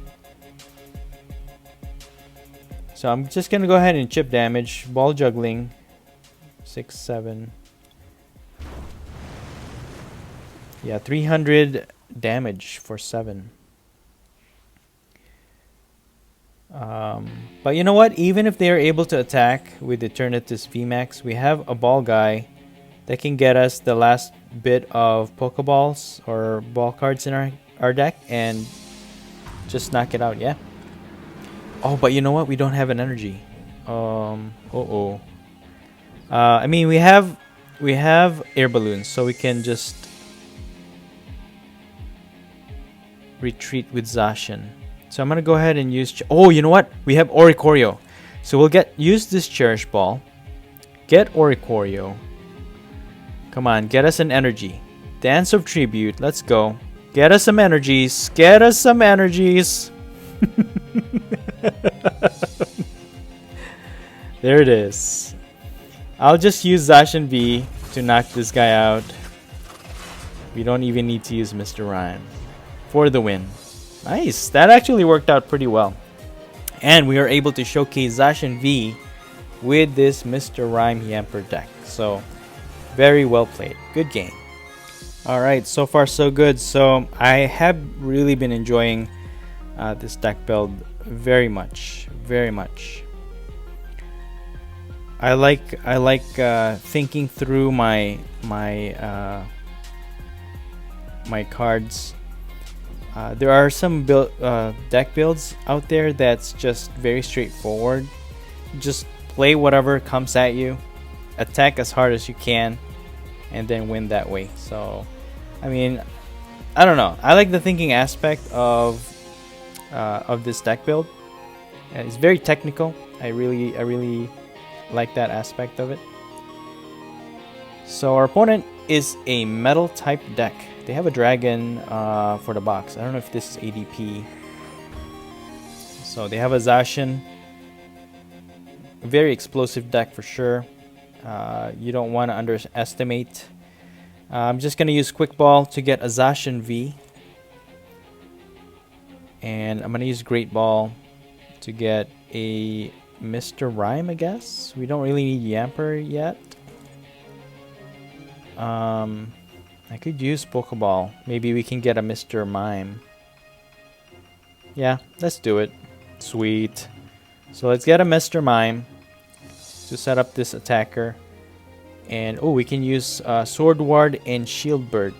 So I'm just gonna go ahead and chip damage. Ball Juggling. 6, 7. Yeah, 300 damage for 7. But you know what? Even if they are able to attack with Eternatus VMAX, we have a Ball Guy that can get us the last bit of Pokeballs or ball cards in our deck and just knock it out. Yeah. Oh, but you know what? We don't have an energy. I mean, we have air balloons, so we can just retreat with Zacian. So I'm gonna go ahead and use. Oh, you know what? We have Oricorio, so we'll use this Cherish Ball. Get Oricorio. Come on, get us an energy. Dance of Tribute. Let's go. Get us some energies. Get us some energies. There it is. I'll just use Zacian V to knock this guy out. We don't even need to use Mr. Rime for the win. Nice. That actually worked out pretty well. And we are able to showcase Zacian V with this Mr. Rime Yamper deck. So, very well played. Good game. Alright, so far so good. So, I have really been enjoying this deck build very much. Very much. I like thinking through my cards. There are some deck builds out there that's just very straightforward. Just play whatever comes at you, attack as hard as you can, and then win that way. So, I mean, I don't know. I like the thinking aspect of this deck build. It's very technical. I really like that aspect of it. So our opponent is a metal type deck. They have a dragon for the box. I don't know if this is ADP. So they have a Zacian. A very explosive deck for sure. You don't want to underestimate. I'm just going to use Quick Ball to get a Zacian V. And I'm going to use Great Ball to get a Mr. Rime, I guess. We don't really need Yamper yet. I could use Pokeball. Maybe we can get a Mr. Mime. Yeah, let's do it. Sweet. So let's get a Mr. Mime to set up this attacker. And oh, we can use Sordward and Shieldbert.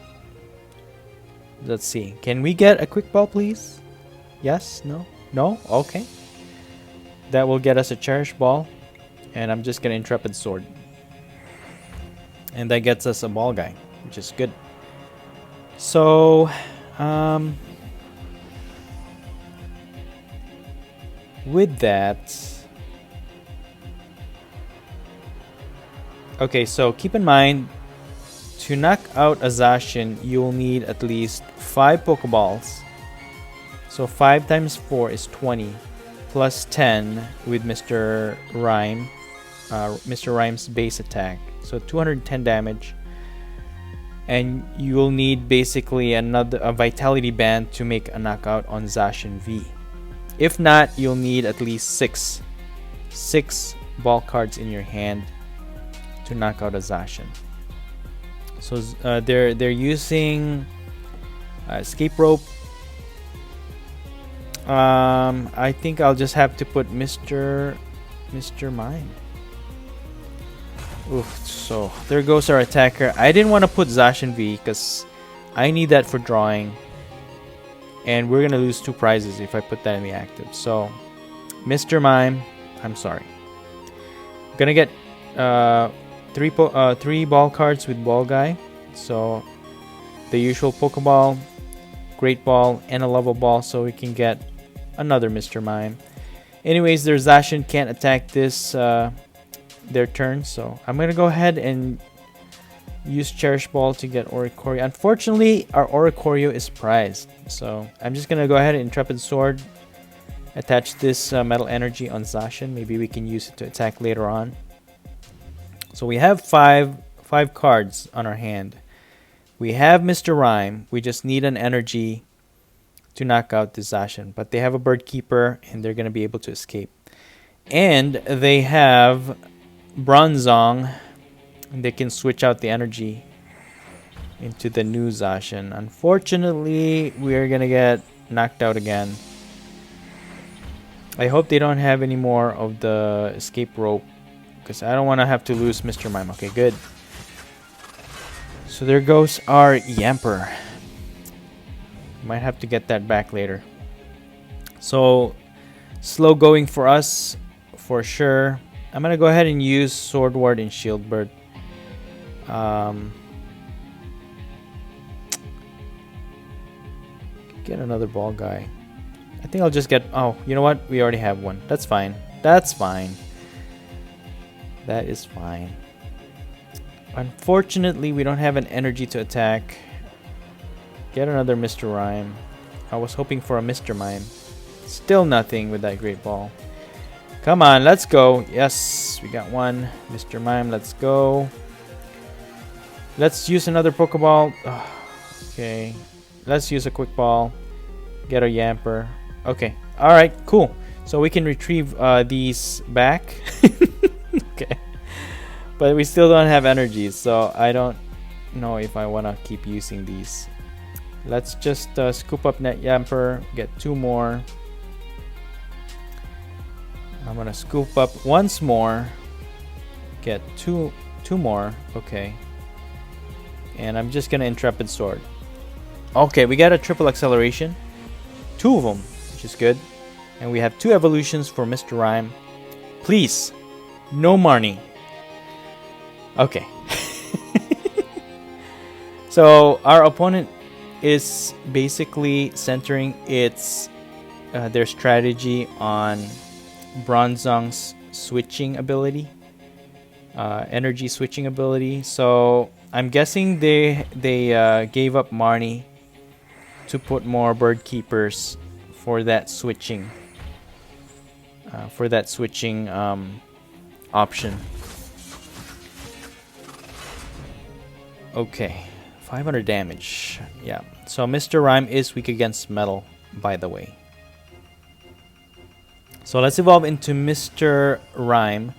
Let's see. Can we get a quick ball, please? Yes? No? No? Okay. That will get us a Cherish Ball. And I'm just gonna Intrepid Sword. And that gets us a ball guy, which is good. So, with that, okay, so keep in mind, to knock out a Zacian, you will need at least 5 Pokeballs. So 5 times 4 is 20, plus 10 with Mr. Rime, Mr. Rime's base attack. So 210 damage. And you will need basically a Vitality Band to make a knockout on Zacian V. If not, you'll need at least 6 ball cards in your hand to knock out a Zacian. So they're using Escape Rope. I think I'll just have to put Mr. Mime. Oof, so there goes our attacker. I didn't want to put Zacian V because I need that for drawing. And we're going to lose 2 prizes if I put that in the active. So, Mr. Mime, I'm sorry. I'm going to get 3 ball cards with Ball Guy. So, the usual Pokeball, Great Ball, and a Level Ball. So we can get another Mr. Mime. Anyways, their Zacian can't attack this their turn, so I'm gonna go ahead and use Cherish Ball to get Oricorio. Unfortunately, our Oricorio is prized, so I'm just gonna go ahead and Intrepid Sword, attach this Metal Energy on Zacian. Maybe we can use it to attack later on. So we have five cards on our hand. We have Mr. Rime. We just need an energy to knock out the Zacian, but they have a Bird Keeper and they're gonna be able to escape. And they have Bronzong, and they can switch out the energy into the new Zacian. Unfortunately, we are gonna get knocked out again. I hope they don't have any more of the Escape Rope, because I don't want to have to lose Mr. Mime. Okay, good. So there goes our Yamper. Might have to get that back later. So slow going for us for sure. I'm gonna go ahead and use Sordward and Shieldbert. Get another ball guy. I think I'll just get... Oh, you know what? We already have one. That's fine. That's fine. That is fine. Unfortunately, we don't have an energy to attack. Get another Mr. Rime. I was hoping for a Mr. Mime. Still nothing with that Great Ball. Come on, let's go. Yes, we got one. Mr. Mime, let's go. Let's use another Pokeball. Okay. Let's use a Quick Ball. Get a Yamper. Okay. Alright, cool. So we can retrieve these back. Okay. But we still don't have energies, so I don't know if I want to keep using these. Let's just scoop up Net Yamper. Get 2 more. I'm gonna scoop up once more, get two more, okay, and I'm just gonna Intrepid Sword. Okay, we got a triple acceleration, 2 of them, which is good, and we have 2 evolutions for Mr. Rime. Please, no Marnie. Okay. So our opponent is basically centering their strategy on Bronzong's switching ability, energy switching ability. So I'm guessing they gave up Marnie to put more Bird Keepers for that switching option. Okay, 500 damage. Yeah. So Mr. Rime is weak against metal, by the way. So let's evolve into Mr. Rime.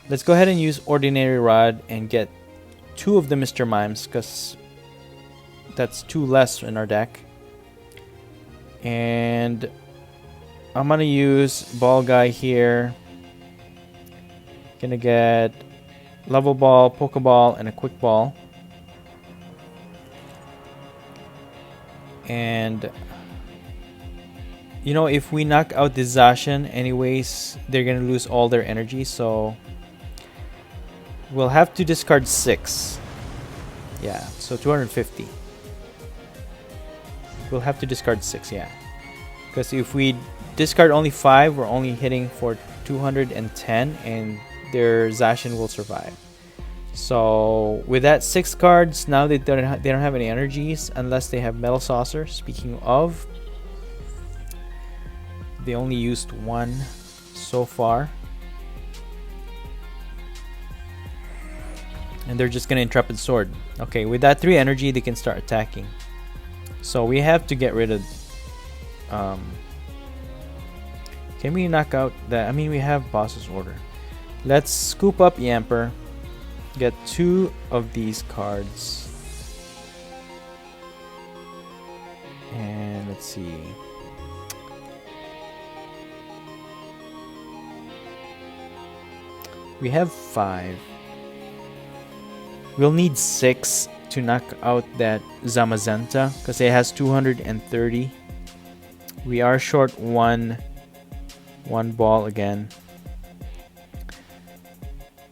Let's go ahead and use Ordinary Rod and get 2 of the Mr. Mimes, because that's 2 less in our deck. And I'm gonna use Ball Guy here. Gonna get level ball, Pokeball, and a quick ball. And you know, if we knock out the Zacian anyways, they're gonna lose all their energy, so we'll have to discard 6. Yeah, so 250. We'll have to discard 6, yeah. Because if we discard only 5, we're only hitting for 210, and their Zacian will survive. So with that 6 cards, now they don't have any energies unless they have Metal Saucer. Speaking of, they only used 1 so far, and they're just gonna Intrepid Sword. Okay, with that 3 energy, they can start attacking. So we have to get rid of. Can we knock out that? I mean, we have Boss's Order. Let's scoop up Yamper. Get 2 of these cards. And let's see. We have 5. We'll need 6 to knock out that Zamazenta because it has 230. We are short one ball again.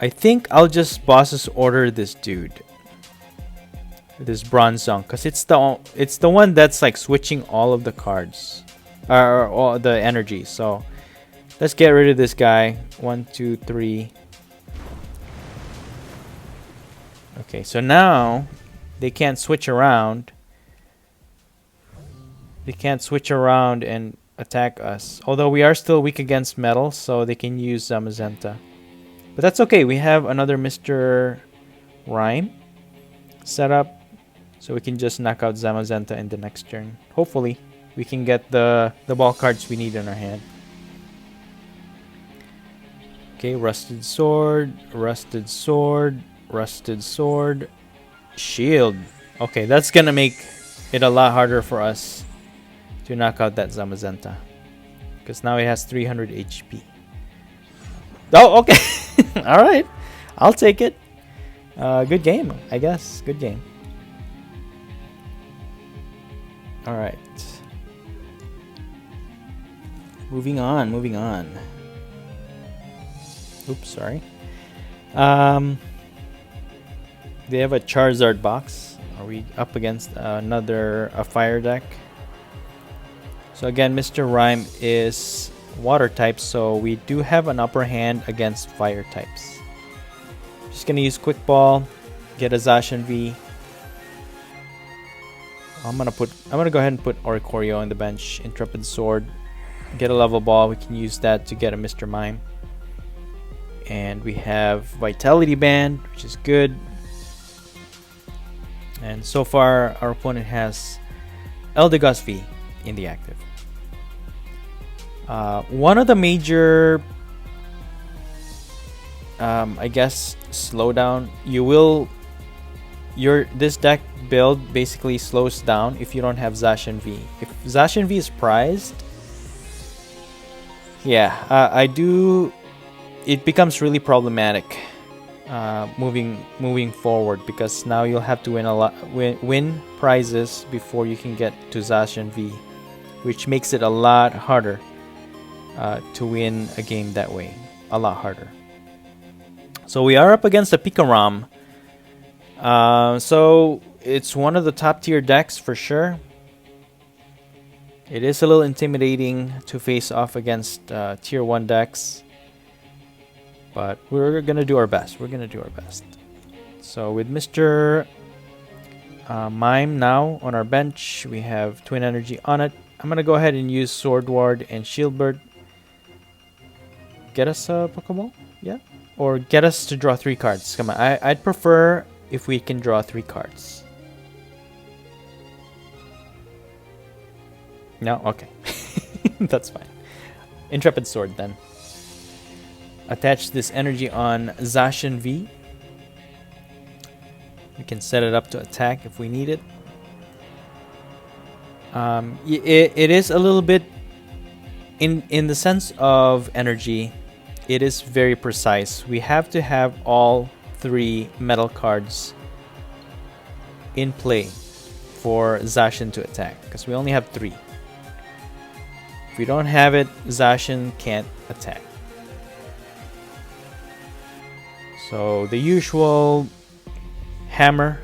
I think I'll just Boss's Order this dude, this Bronzong, because it's the one that's like switching all of the cards or all the energy. So let's get rid of this guy. 1, 2, 3. Okay, so now they can't switch around. They can't switch around and attack us. Although we are still weak against metal, so they can use Zamazenta. But that's okay. We have another Mr. Rime set up, so we can just knock out Zamazenta in the next turn. Hopefully, we can get the ball cards we need in our hand. Okay, Rusted Sword, Rusted Sword, Rusted Sword, Shield. Okay, that's gonna make it a lot harder for us to knock out that Zamazenta, because now it has 300 HP. Oh, okay. All right, I'll take it. Good game, I guess. Good game. All right. Moving on. Oops, sorry. They have a Charizard box. Are we up against another fire deck? So again, Mr. Rime is water type, so we do have an upper hand against fire types. Just gonna use Quick Ball, get a Zacian V. I'm gonna go ahead and put Oricorio on the bench. Intrepid Sword, get a level ball. We can use that to get a Mr. Mime. And we have Vitality Band, which is good. And so far, our opponent has Eldegoss V in the active. One of the major, I guess, slowdown. This deck build basically slows down if you don't have Zacian V. If Zacian V is prized, yeah, it becomes really problematic moving forward, because now you'll have to win prizes before you can get to Zacian V, which makes it a lot harder to win a game that way. A lot harder. So we are up against a Pikachu. So it's one of the top tier decks for sure. It is a little intimidating to face off against tier 1 decks, but we're gonna do our best. So with Mr. Mime now on our bench, we have Twin Energy on it. I'm gonna go ahead and use Sordward and Shieldbert. Get us a Pokeball? Yeah? Or get us to draw 3 cards. Come on, I'd prefer if we can draw 3 cards. No? Okay. That's fine. Intrepid Sword then. Attach this energy on Zacian V. We can set it up to attack if we need it. It is a little bit in the sense of energy. It is very precise. We have to have all 3 metal cards in play for Zacian to attack, because we only have 3. If we don't have it, Zacian can't attack. So the usual hammer,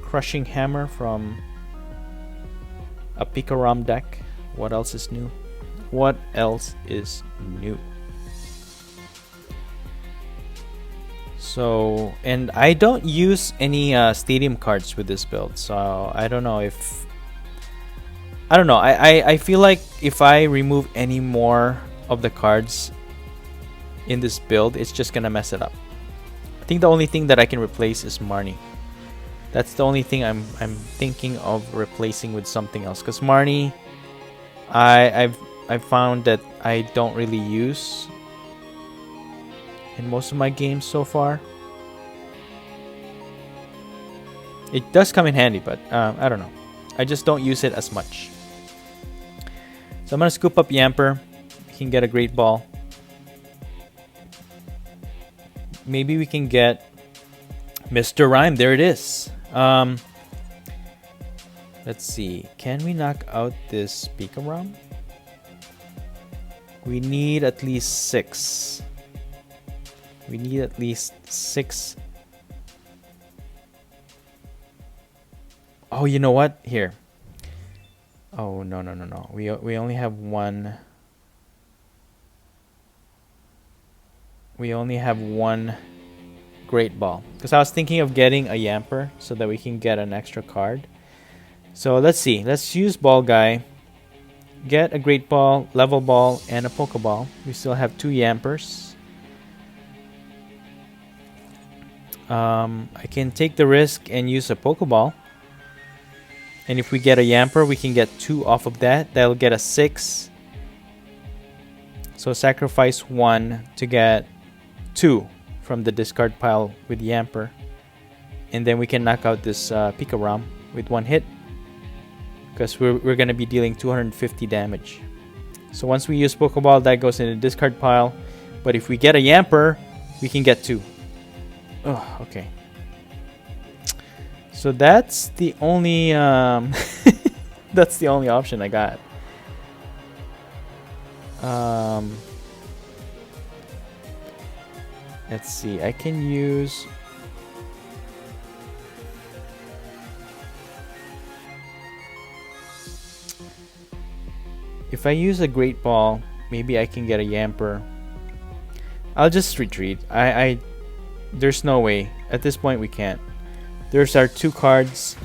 crushing hammer from a Pikachu deck. What else is new? What else is new? So, and I don't use any stadium cards with this build, so I don't know if... I don't know, I feel like if I remove any more of the cards in this build, it's just gonna mess it up. I think the only thing that I can replace is Marnie. That's the only thing I'm thinking of replacing with something else, because Marnie, I've found that I don't really use in most of my games so far. It does come in handy, but I don't know. I just don't use it as much. So I'm gonna scoop up Yamper. We can get a Great Ball. Maybe we can get Mr. Rime. There it is. Let's see. Can we knock out this Pikachu? We need at least 6. We need at least 6. Oh, you know what? Here. Oh, no. We only have one. We only have one Great Ball. Because I was thinking of getting a Yamper so that we can get an extra card. So let's see. Let's use Ball Guy. Get a Great Ball, Level Ball, and a Pokeball. We still have 2 Yampers. I can take the risk and use a Pokeball. And if we get a Yamper, we can get 2 off of that. That'll get a 6. So sacrifice 1 to get 2 from the discard pile with Yamper. And then we can knock out this Pikachu with 1 hit. Because we're going to be dealing 250 damage. So once we use Pokeball, that goes in the discard pile. But if we get a Yamper, we can get 2. Oh, okay. So that's the only that's the only option I got. Let's see. I can use... If I use a Great Ball, maybe I can get a Yamper. I'll just retreat. There's no way. At this point, we can't. There's our 2 cards.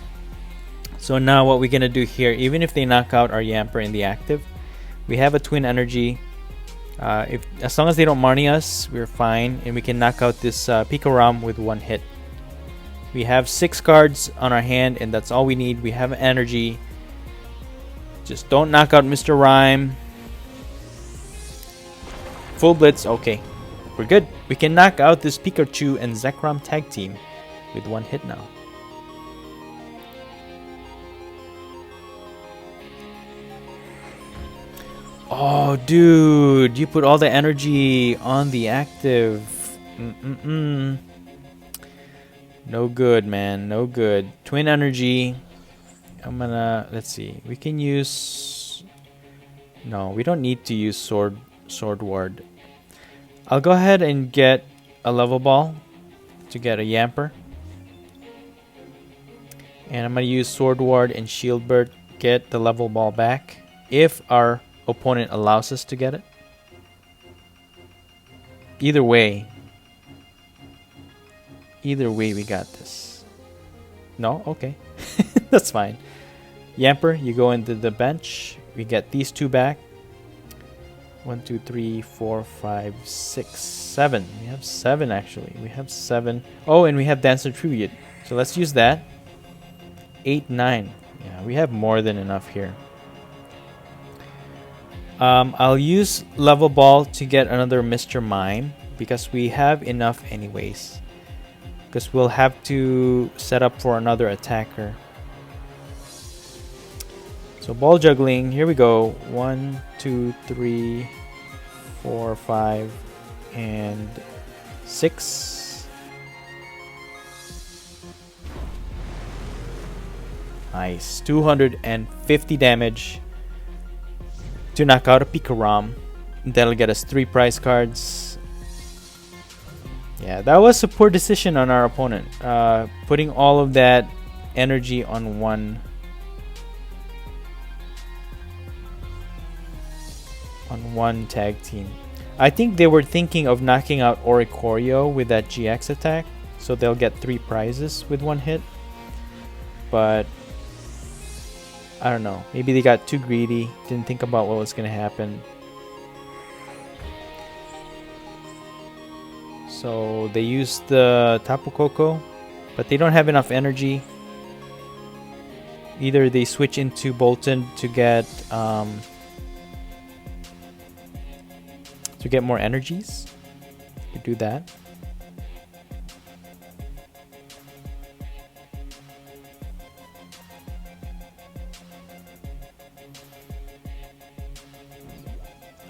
So now what we're going to do here, even if they knock out our Yamper in the active, we have a Twin Energy. As long as they don't Marnie us, we're fine. And we can knock out this Pikachu with 1 hit. We have 6 cards on our hand, and that's all we need. We have energy. Just don't knock out Mr. Rime. Full Blitz. Okay. We're good. We can knock out this Pikachu and Zekrom tag team with 1 hit now. Oh, dude. You put all the energy on the active. No good, man. No good. Twin Energy. I'm gonna... Let's see. We can use... No, we don't need to use Sordward. I'll go ahead and get a Level Ball to get a Yamper. And I'm going to use Sordward and Shieldbert, get the Level Ball back if our opponent allows us to get it. Either way, we got this. No? Okay. That's fine. Yamper, you go into the bench. We get these 2 back. 1, 2, 3, 4, 5, 6, 7. We have 7 actually. We have 7. Oh, and we have Dancer Tribute. So let's use that. 8, 9. Yeah, we have more than enough here. I'll use Level Ball to get another Mr. Mime because we have enough anyways. Because we'll have to set up for another attacker. So ball juggling, here we go. 1, 2, 3, 4, 5, and 6. Nice. 250 damage to knock out a Pikachu. That'll get us 3 prize cards. Yeah, that was a poor decision on our opponent. Putting all of that energy on one tag team. I think they were thinking of knocking out Oricorio with that GX attack, so they'll get 3 prizes with 1 hit. But I don't know. Maybe they got too greedy, didn't think about what was going to happen. So they used the Tapu Koko, but they don't have enough energy. Either they switch into Bolton to get more energies. You do that.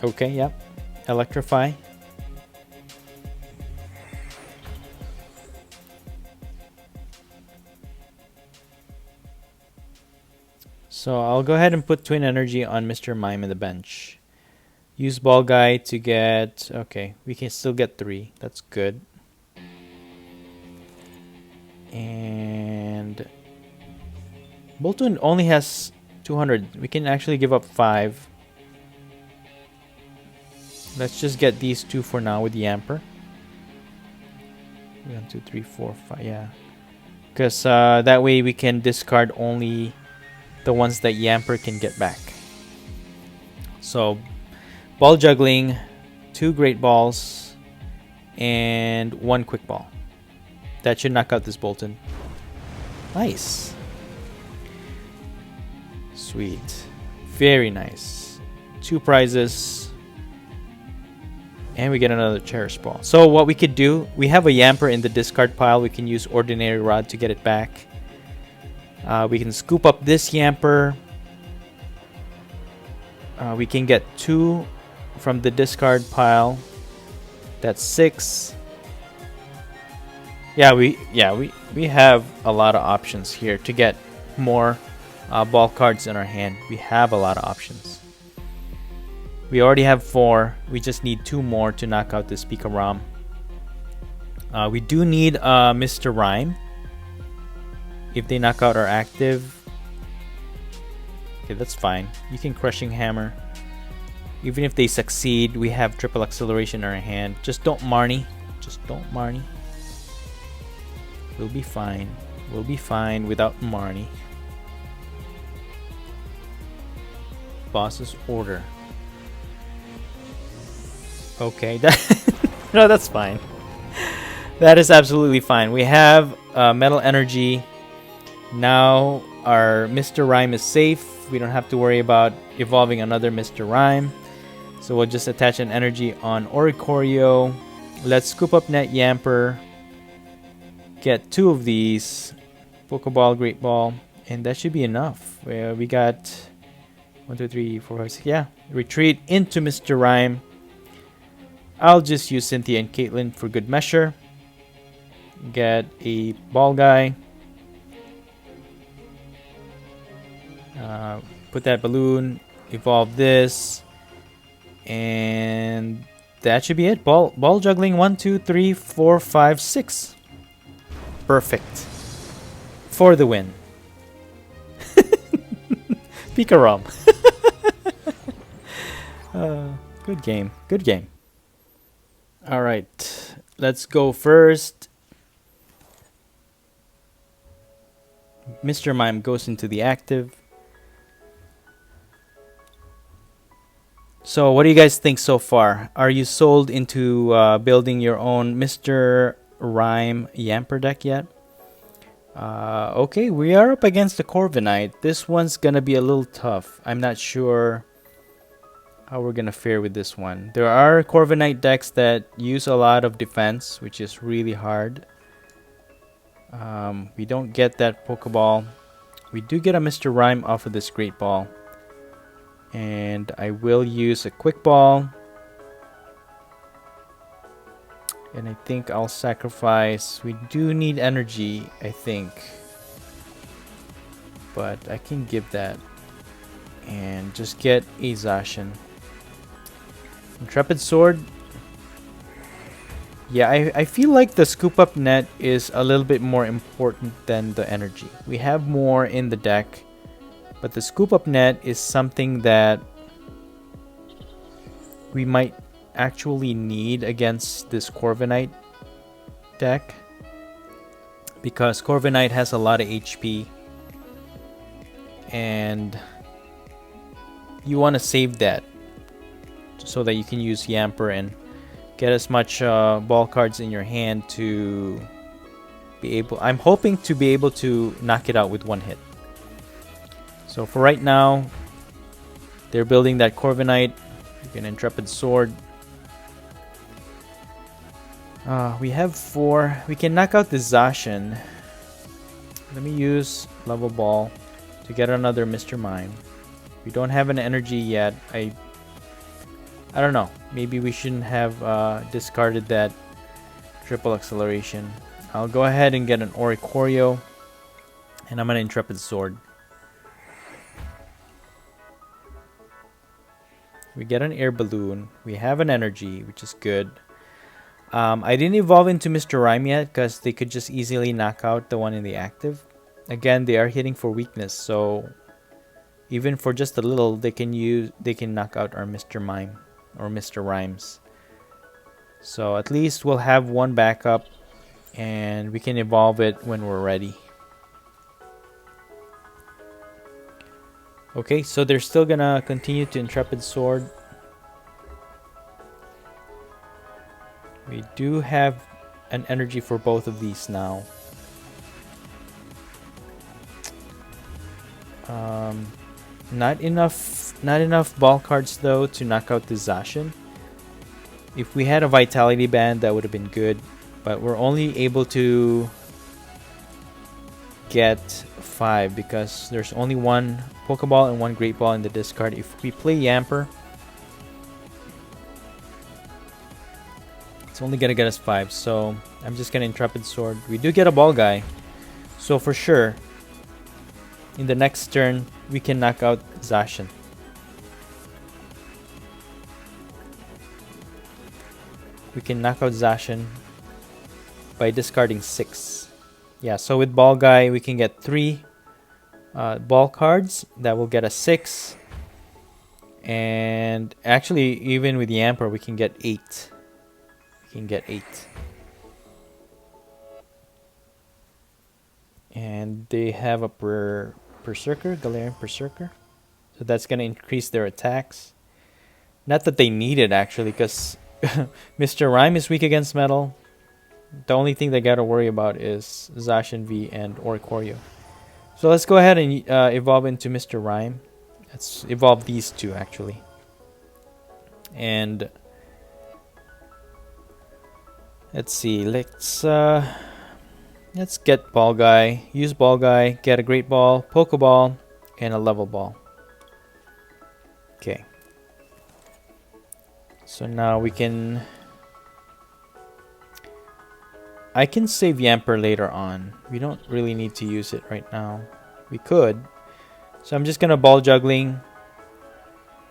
Okay, yep. Electrify. So I'll go ahead and put Twin Energy on Mr. Mime in the bench. Use Ball Guy to get... Okay, we can still get 3. That's good. And... Bolton only has 200. We can actually give up 5. Let's just get these 2 for now with Yamper. 1, 2, 3, 4, 5. Yeah. Because that way we can discard only the ones that Yamper can get back. So, Ball Juggling, 2 Great Balls, and 1 Quick Ball. That should knock out this Bolton. Nice. Sweet. Very nice. 2 prizes. And we get another Cherish Ball. So what we could do, we have a Yamper in the discard pile. We can use Ordinary Rod to get it back. We can scoop up this Yamper. We can get 2 from the discard pile. That's 6. Yeah, we have a lot of options here to get more ball cards in our hand. We have a lot of options. We already have 4. We just need 2 more to knock out this Pikachu. We do need Mr. Rime. If they knock out our active, okay, that's fine. You can Crushing Hammer. Even if they succeed, we have Triple Acceleration in our hand. Just don't Marnie. Just don't Marnie. We'll be fine. We'll be fine without Marnie. Boss's order. Okay, no, that's fine. That is absolutely fine. We have Metal Energy. Now our Mr. Rime is safe. We don't have to worry about evolving another Mr. Rime. So we'll just attach an energy on Oricorio. Let's scoop up Net Yamper. Get 2 of these. Pokeball, Great Ball. And that should be enough. We got 1, 2, 3, 4, 5, 6. Yeah. Retreat into Mr. Rime. I'll just use Cynthia and Caitlyn for good measure. Get a Ball Guy. Put that balloon. Evolve this. And that should be it. Ball Juggling 1, 2, 3, 4, 5, 6. Perfect. For the win. Pikachu. Good game. Good game. Alright. Let's go first. Mr. Mime goes into the active. So what do you guys think so far? Are you sold into building your own Mr. Rime Yamper deck yet? Okay, we are up against the Corviknight. This one's gonna be a little tough. I'm not sure how we're gonna fare with this one. There are Corviknight decks that use a lot of defense, which is really hard. We don't get that Pokeball. We do get a Mr. Rime off of this Great Ball. And I will use a Quick Ball. And I think I'll sacrifice. We do need energy, I think. but I can give that and just get a Zacian. Intrepid Sword. Yeah, I feel like the scoop up net is a little bit more important than the energy. We have more in the deck, but the scoop up net is something that we might actually need against this Corviknight deck, because Corviknight has a lot of HP and you want to save that so that you can use Yamper and get as much ball cards in your hand to be able... I'm hoping to be able to knock it out with one hit. So for right now, they're building that Corviknight. An Intrepid Sword. We have 4. We can knock out the Zacian. Let me use Level Ball to get another Mr. Mime. We don't have an energy yet. I don't know. Maybe we shouldn't have discarded that triple acceleration. I'll go ahead and get an Oricorio, and I'm an Intrepid Sword. We get an Air Balloon. We have an energy, which is good. I didn't evolve into Mr. Rime yet because they could just easily knock out the one in the active. Again, they are hitting for weakness, so even for just a little, they can knock out our Mr. Mime or Mr. Rhymes. So at least we'll have one backup, and we can evolve it when we're ready. Okay, so they're still gonna continue to Intrepid Sword. We do have an energy for both of these now. Not enough ball cards though to knock out the Zacian. If we had a Vitality Band, that would have been good, but we're only able to get 5 because there's only one Pokeball and one Great Ball in the discard. If we play Yamper, it's only gonna get us 5, so I'm just gonna Intrepid Sword. We do get a Ball Guy, so for sure in the next turn we can knock out Zacian. We can knock out Zacian by discarding 6. Yeah, so with Ball Guy we can get 3 ball cards that will get us 6, and actually even with Yamper we can get 8. We can get 8, and they have a Berserker, Galarian Berserker, so that's gonna increase their attacks. Not that they need it actually, because Mr. Rime is weak against metal. The only thing they gotta worry about is Zacian V and Oricorio. So let's go ahead and evolve into Mr. Rime. Let's evolve these two actually. And let's see, let's get Ball Guy, use Ball Guy, get a Great Ball, Pokeball, and a Level Ball. Okay. So now we can... I can save Yamper later on. We don't really need to use it right now. We could. So I'm just gonna Ball Juggling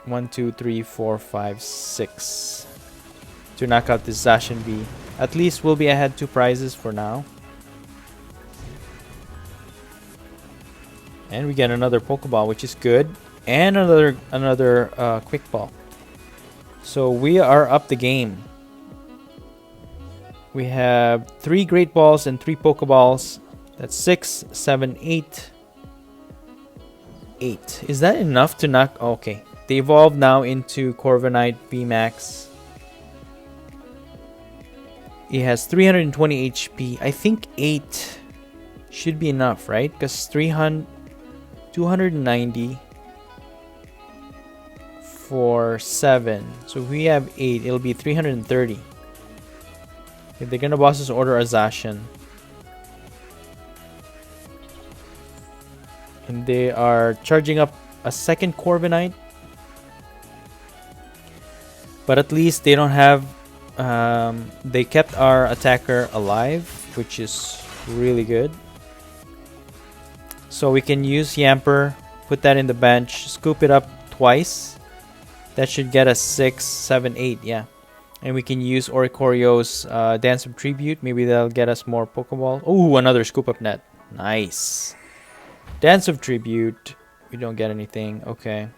1, 2, 3, 4, 5, 6 to knock out this Zacian V. At least we'll be ahead 2 prizes for now. And we get another Pokeball, which is good, and another Quick Ball. So we are up the game. We have 3 Great Balls and 3 Pokeballs. That's 6, 7, 8. 8. Is that enough to knock? Oh, okay. They evolve now into Corviknight VMAX. He has 320 HP. I think 8 should be enough, right? Because 290 for 7. So if we have 8, it'll be 330. If they're gonna bosses order a Zacian. And they are charging up a second Corviknight. But at least they don't have... they kept our attacker alive, which is really good. So we can use Yamper, put that in the bench, scoop it up twice. That should get us 6, 7, 8, yeah. And we can use Oricorio's Dance of Tribute. Maybe that'll get us more Pokeball. Ooh, another scoop up net. Nice. Dance of Tribute. We don't get anything. Okay.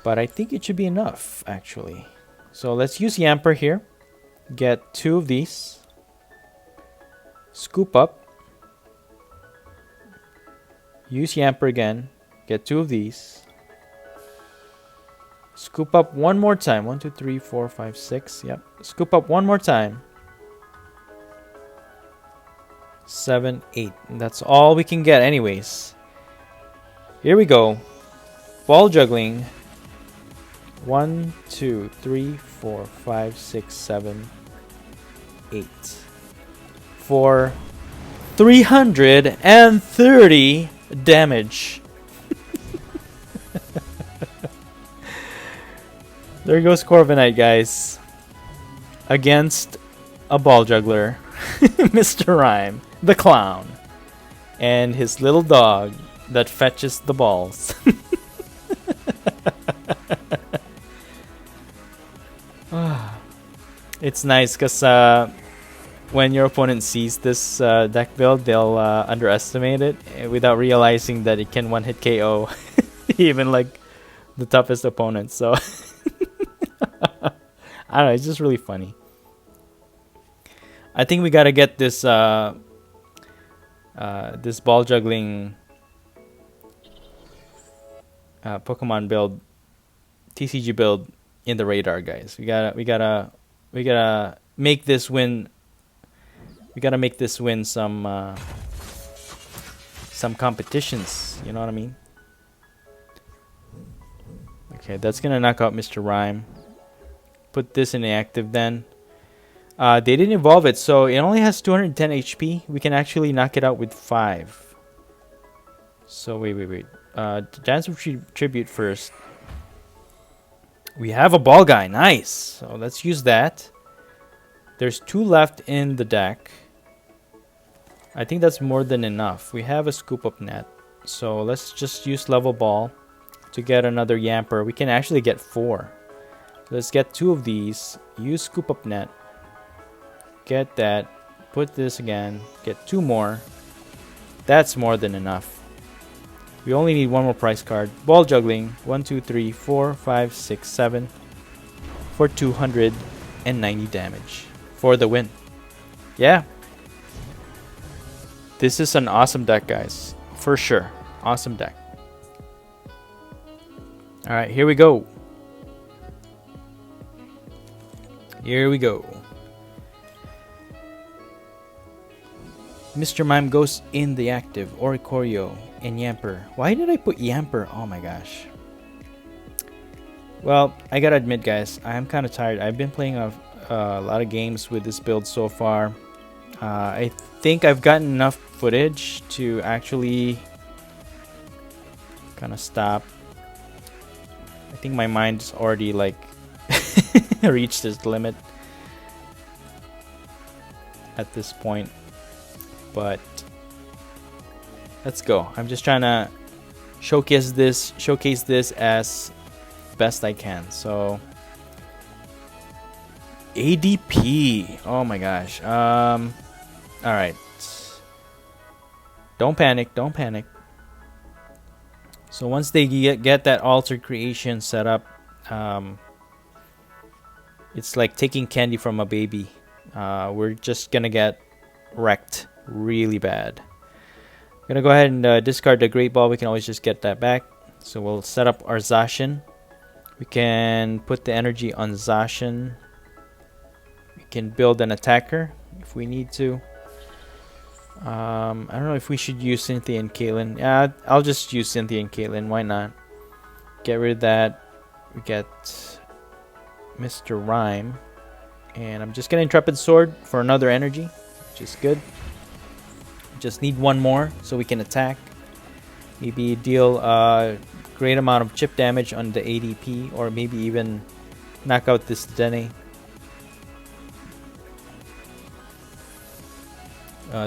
But I think it should be enough, actually. So let's use Yamper here. Get 2 of these. Scoop up. Use Yamper again. Get 2 of these. Scoop up one more time. 1, 2, 3, 4, 5, 6. Yep. Scoop up one more time. 7, 8. And that's all we can get anyways. Here we go. Ball juggling. 1, 2, 3, 4, 5, 6, 7, 8. For 330 damage. There goes Corviknight, guys. Against a ball juggler. Mr. Rime, the clown. And his little dog that fetches the balls. It's nice because when your opponent sees this deck build, they'll underestimate it without realizing that it can one-hit KO even like the toughest opponents. So I don't know, it's just really funny. I think we gotta get this this ball juggling Pokemon build, TCG build in the radar, guys. We gotta make this win. We gotta make this win some competitions. You know what I mean? Okay, that's gonna knock out Mr. Rime. Put this in the active then. They didn't evolve it, so it only has 210 HP. We can actually knock it out with 5. So wait. Dance of Tribute first. We have a ball guy. Nice. So let's use that. There's 2 left in the deck. I think that's more than enough. We have a scoop up net. So let's just use level ball to get another Yamper. We can actually get 4. Let's get 2 of these. Use scoop up net. Get that. Put this again. Get 2 more. That's more than enough. We only need 1 more prize card. Ball juggling. 1, 2, 3, 4, 5, 6, 7. For 290 damage. For the win. Yeah. This is an awesome deck, guys. For sure. Awesome deck. Alright, here we go. Here we go. Mr. Mime goes in the active. Oricorio and Yamper. Why did I put Yamper? Oh my gosh. Well, I gotta admit, guys, I am kind of tired. I've been playing a lot of games with this build so far. I think I've gotten enough footage to actually kind of stop. I think my mind's already like reached its limit at this point. But let's go. I'm just trying to showcase this as best I can. So ADP. Oh my gosh. All right. Don't panic. Don't panic. So once they get that altered creation set up, it's like taking candy from a baby. We're just gonna get wrecked really bad. I'm gonna go ahead and discard the Great Ball. We can always just get that back. So we'll set up our Zacian. We can put the energy on Zacian. We can build an attacker if we need to. I don't know if we should use Cynthia and Caitlyn. Yeah, I'll just use Cynthia and Caitlyn. Why not? Get rid of that. We get Mr. Rime. And I'm just gonna Intrepid Sword for another energy, which is good. Just need 1 more so we can attack. Maybe deal a great amount of chip damage on the ADP, or maybe even knock out this Dene.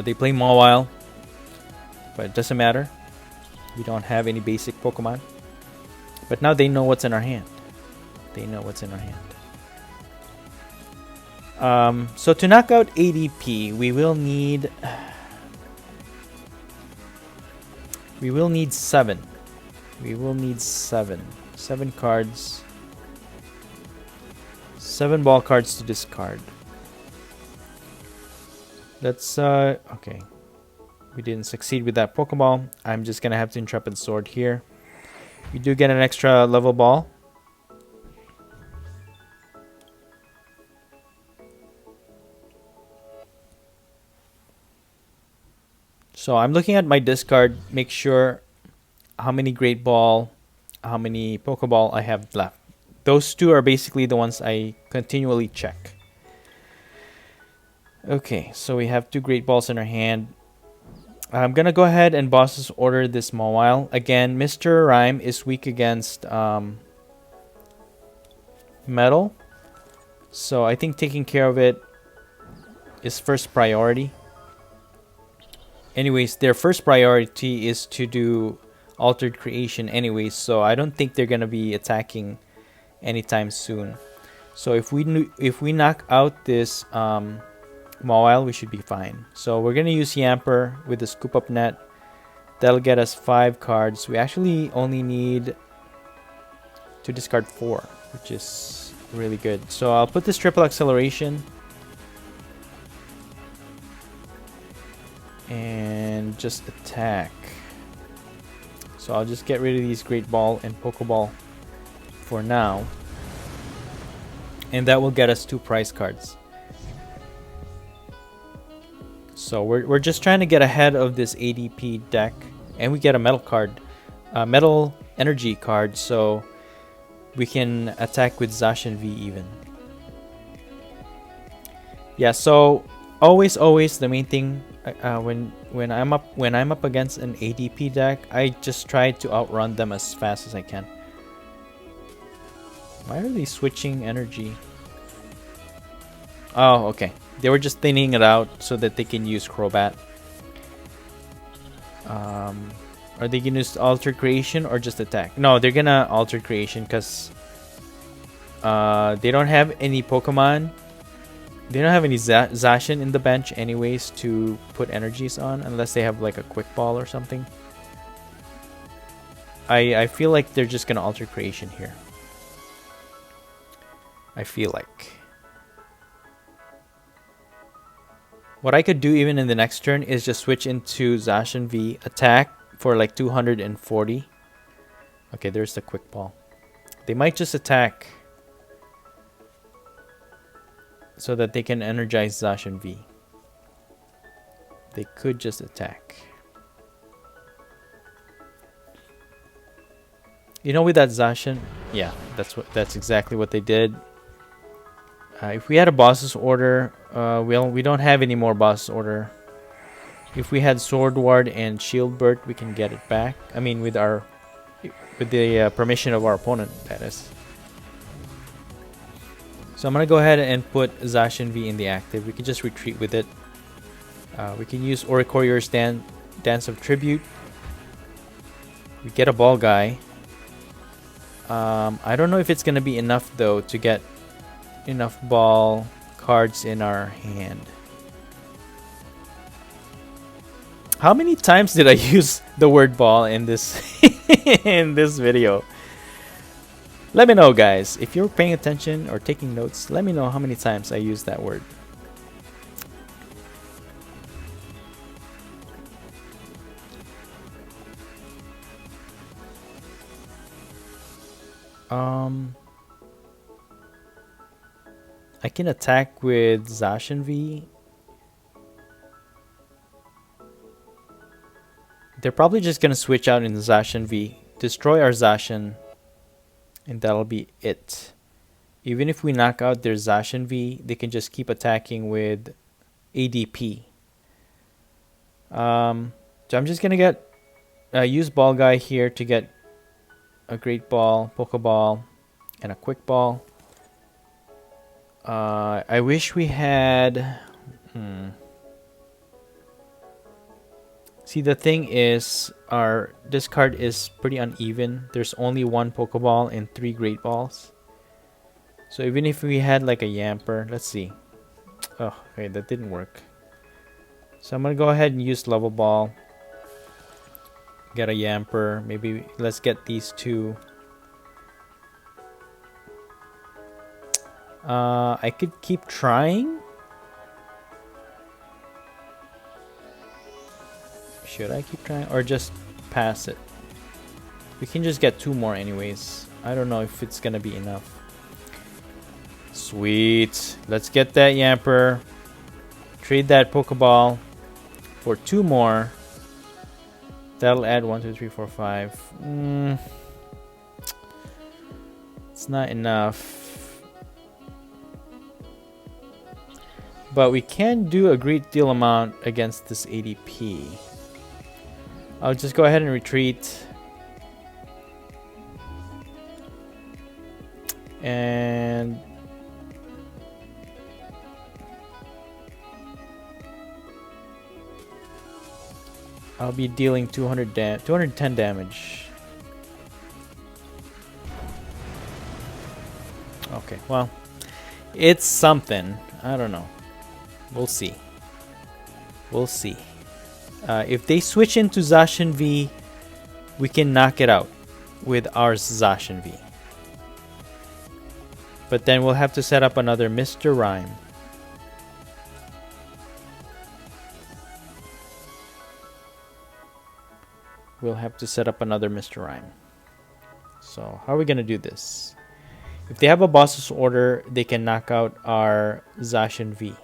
They play Mawile. but it doesn't matter. We don't have any basic Pokemon. But now they know what's in our hand. They know what's in our hand. So to knock out ADP, we will need 7. We will need 7. 7 cards. 7 ball cards to discard. Let's okay. We didn't succeed with that Pokeball. I'm just gonna have to Intrepid Sword here. We do get an extra level ball. So I'm looking at my discard, make sure how many Great Ball, how many Pokeball I have left. Those two are basically the ones I continually check. Okay, so we have 2 Great Balls in our hand. I'm gonna go ahead and Boss's Order this Mawile. Again, Mr. Rime is weak against Metal. So I think taking care of it is first priority. Anyways, their first priority is to do Altered Creation anyways, so I don't think they're gonna be attacking anytime soon. So if we knock out this Mawile, we should be fine. So we're gonna use Yamper with the Scoop Up Net. That'll get us 5 cards. We actually only need to discard 4, which is really good. So I'll put this Triple Acceleration. And just attack. So I'll just get rid of these Great Ball and Pokeball for now. And that will get us 2 prize cards. So we're just trying to get ahead of this ADP deck. And we get a metal card. Metal energy card. So we can attack with Zacian V even. Yeah, so always the main thing when I'm up against an ADP deck, I just try to outrun them as fast as I can. Why are they switching energy? Oh, okay. They were just thinning it out so that they can use Crobat. Are they gonna use Alter Creation or just attack? No, they're gonna Alter Creation because they don't have any Pokemon. They don't have any Zacian in the bench anyways to put energies on unless they have like a Quick Ball or something. I feel like they're just gonna Alter Creation here. I feel like. What I could do even in the next turn is just switch into Zacian V, attack for like 240. Okay, there's the Quick Ball. They might just attack so that they can energize Zacian V. They could just attack. You know, with that Zacian, yeah, that's exactly what they did. If we had a boss's order, we don't have any more boss's order. If we had Sordward and Shieldbert, we can get it back. I mean, with the permission of our opponent, that is. So I'm gonna go ahead and put Zacian V in the active. We can just retreat with it. We can use Oricourier's Dance of Tribute. We get a ball guy. I don't know if it's gonna be enough though to get enough ball cards in our hand. How many times did I use the word ball in this in this video? Let me know, guys. If you're paying attention or taking notes, let me know how many times I used that word. I can attack with Zacian V. They're probably just gonna switch out in Zacian V, destroy our Zacian, and that'll be it. Even if we knock out their Zacian V, they can just keep attacking with ADP. So I'm just gonna get use Ball Guy here to get a Great Ball, Pokeball, and a Quick Ball. I wish we had See, the thing is, our discard is pretty uneven. There's only 1 Pokeball and 3 Great Balls. So even if we had like a Yamper, let's see. Oh, okay, that didn't work. So I'm gonna go ahead and use Level Ball. Get a Yamper. Maybe let's get these 2. I could keep trying. Should I keep trying or just pass it? We can just get 2 more anyways. I don't know if it's gonna be enough. Sweet. Let's get that Yamper. Trade that Pokeball for 2 more. That'll add 1, 2, 3, 4, 5. It's not enough. But we can do a great deal amount against this ADP. I'll just go ahead and retreat. And I'll be dealing 210 damage. Okay, well, it's something. I don't know. We'll see. We'll see. If they switch into Zacian V, we can knock it out with our Zacian V. But then we'll have to set up another Mr. Rime. We'll have to set up another Mr. Rime. So how are we going to do this? If they have a boss's order, they can knock out our Zacian V.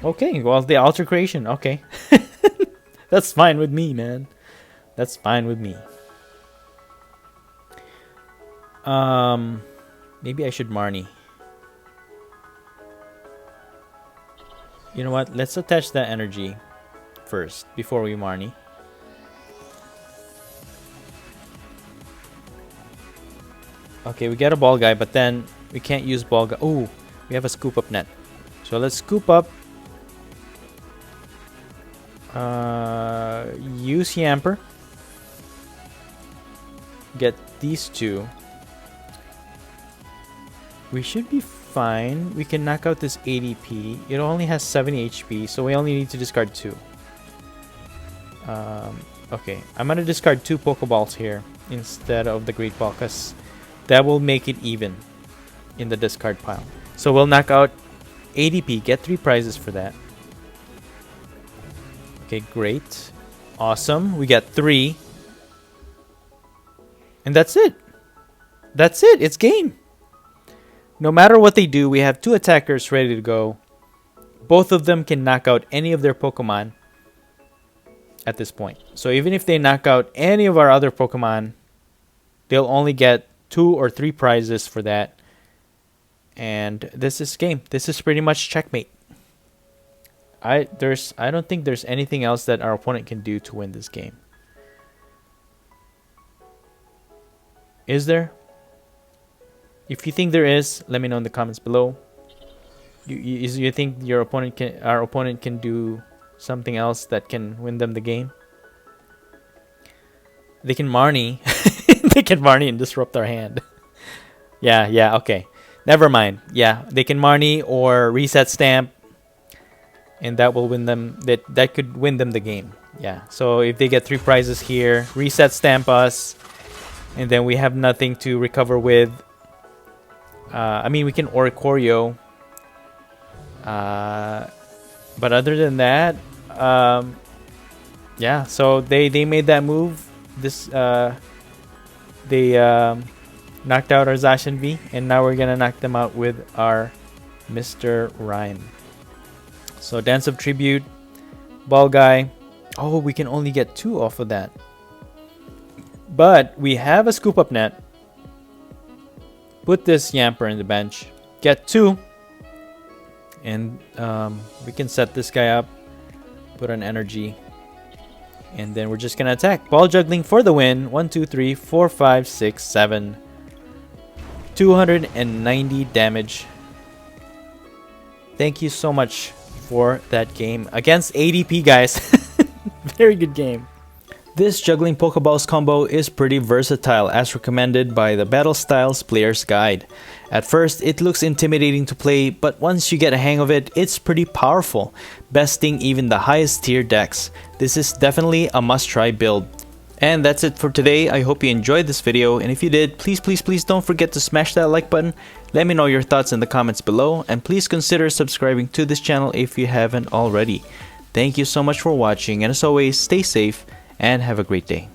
Okay, well, the alter creation. Okay. That's fine with me, man. That's fine with me. Maybe I should Marnie. You know what? Let's attach that energy first before we Marnie. Okay, we get a ball guy, but then we can't use ball guy. Oh, we have a scoop up net. So let's scoop up. Use Yamper. Get these 2. We should be fine. We can knock out this ADP. It only has 70 HP, so we only need to discard 2. Okay, I'm gonna discard 2 Pokeballs here instead of the Great Ball, because that will make it even in the discard pile. So we'll knock out ADP, get 3 prizes for that. Okay, great. Awesome. We got 3. And that's it. That's it. It's game. No matter what they do, we have 2 attackers ready to go. Both of them can knock out any of their Pokemon at this point. So even if they knock out any of our other Pokemon, they'll only get 2 or 3 prizes for that. And this is game. This is pretty much checkmate. I don't think there's anything else that our opponent can do to win this game. Is there? If you think there is, let me know in the comments below. You think our opponent can do something else that can win them the game? They can Marnie. They can Marnie and disrupt our hand. Yeah, okay. Never mind. Yeah, they can Marnie or reset stamp. And that will win them. That could win them the game. Yeah. So if they get 3 prizes here, reset stamp us, and then we have nothing to recover with. I mean, we can Oricorio. But other than that, yeah. So they made that move. This they knocked out our Zacian V, and now we're gonna knock them out with our Mr. Rime. So Dance of Tribute, Ball Guy. Oh, we can only get 2 off of that. But we have a Scoop Up Net. Put this Yamper in the bench. Get 2. And we can set this guy up. Put an energy. And then we're just gonna attack. Ball juggling for the win. 1, 2, 3, 4, 5, 6, 7. 290 damage. Thank you so much for that game against ADP, guys. Very good game. This juggling Pokeballs combo is pretty versatile as recommended by the Battle Styles Player's Guide. At first, it looks intimidating to play, but once you get a hang of it, it's pretty powerful, besting even the highest tier decks. This is definitely a must-try build. And that's it for today. I hope you enjoyed this video, and if you did, please don't forget to smash that like button. Let me know your thoughts in the comments below, and please consider subscribing to this channel if you haven't already. Thank you so much for watching, and as always, stay safe and have a great day.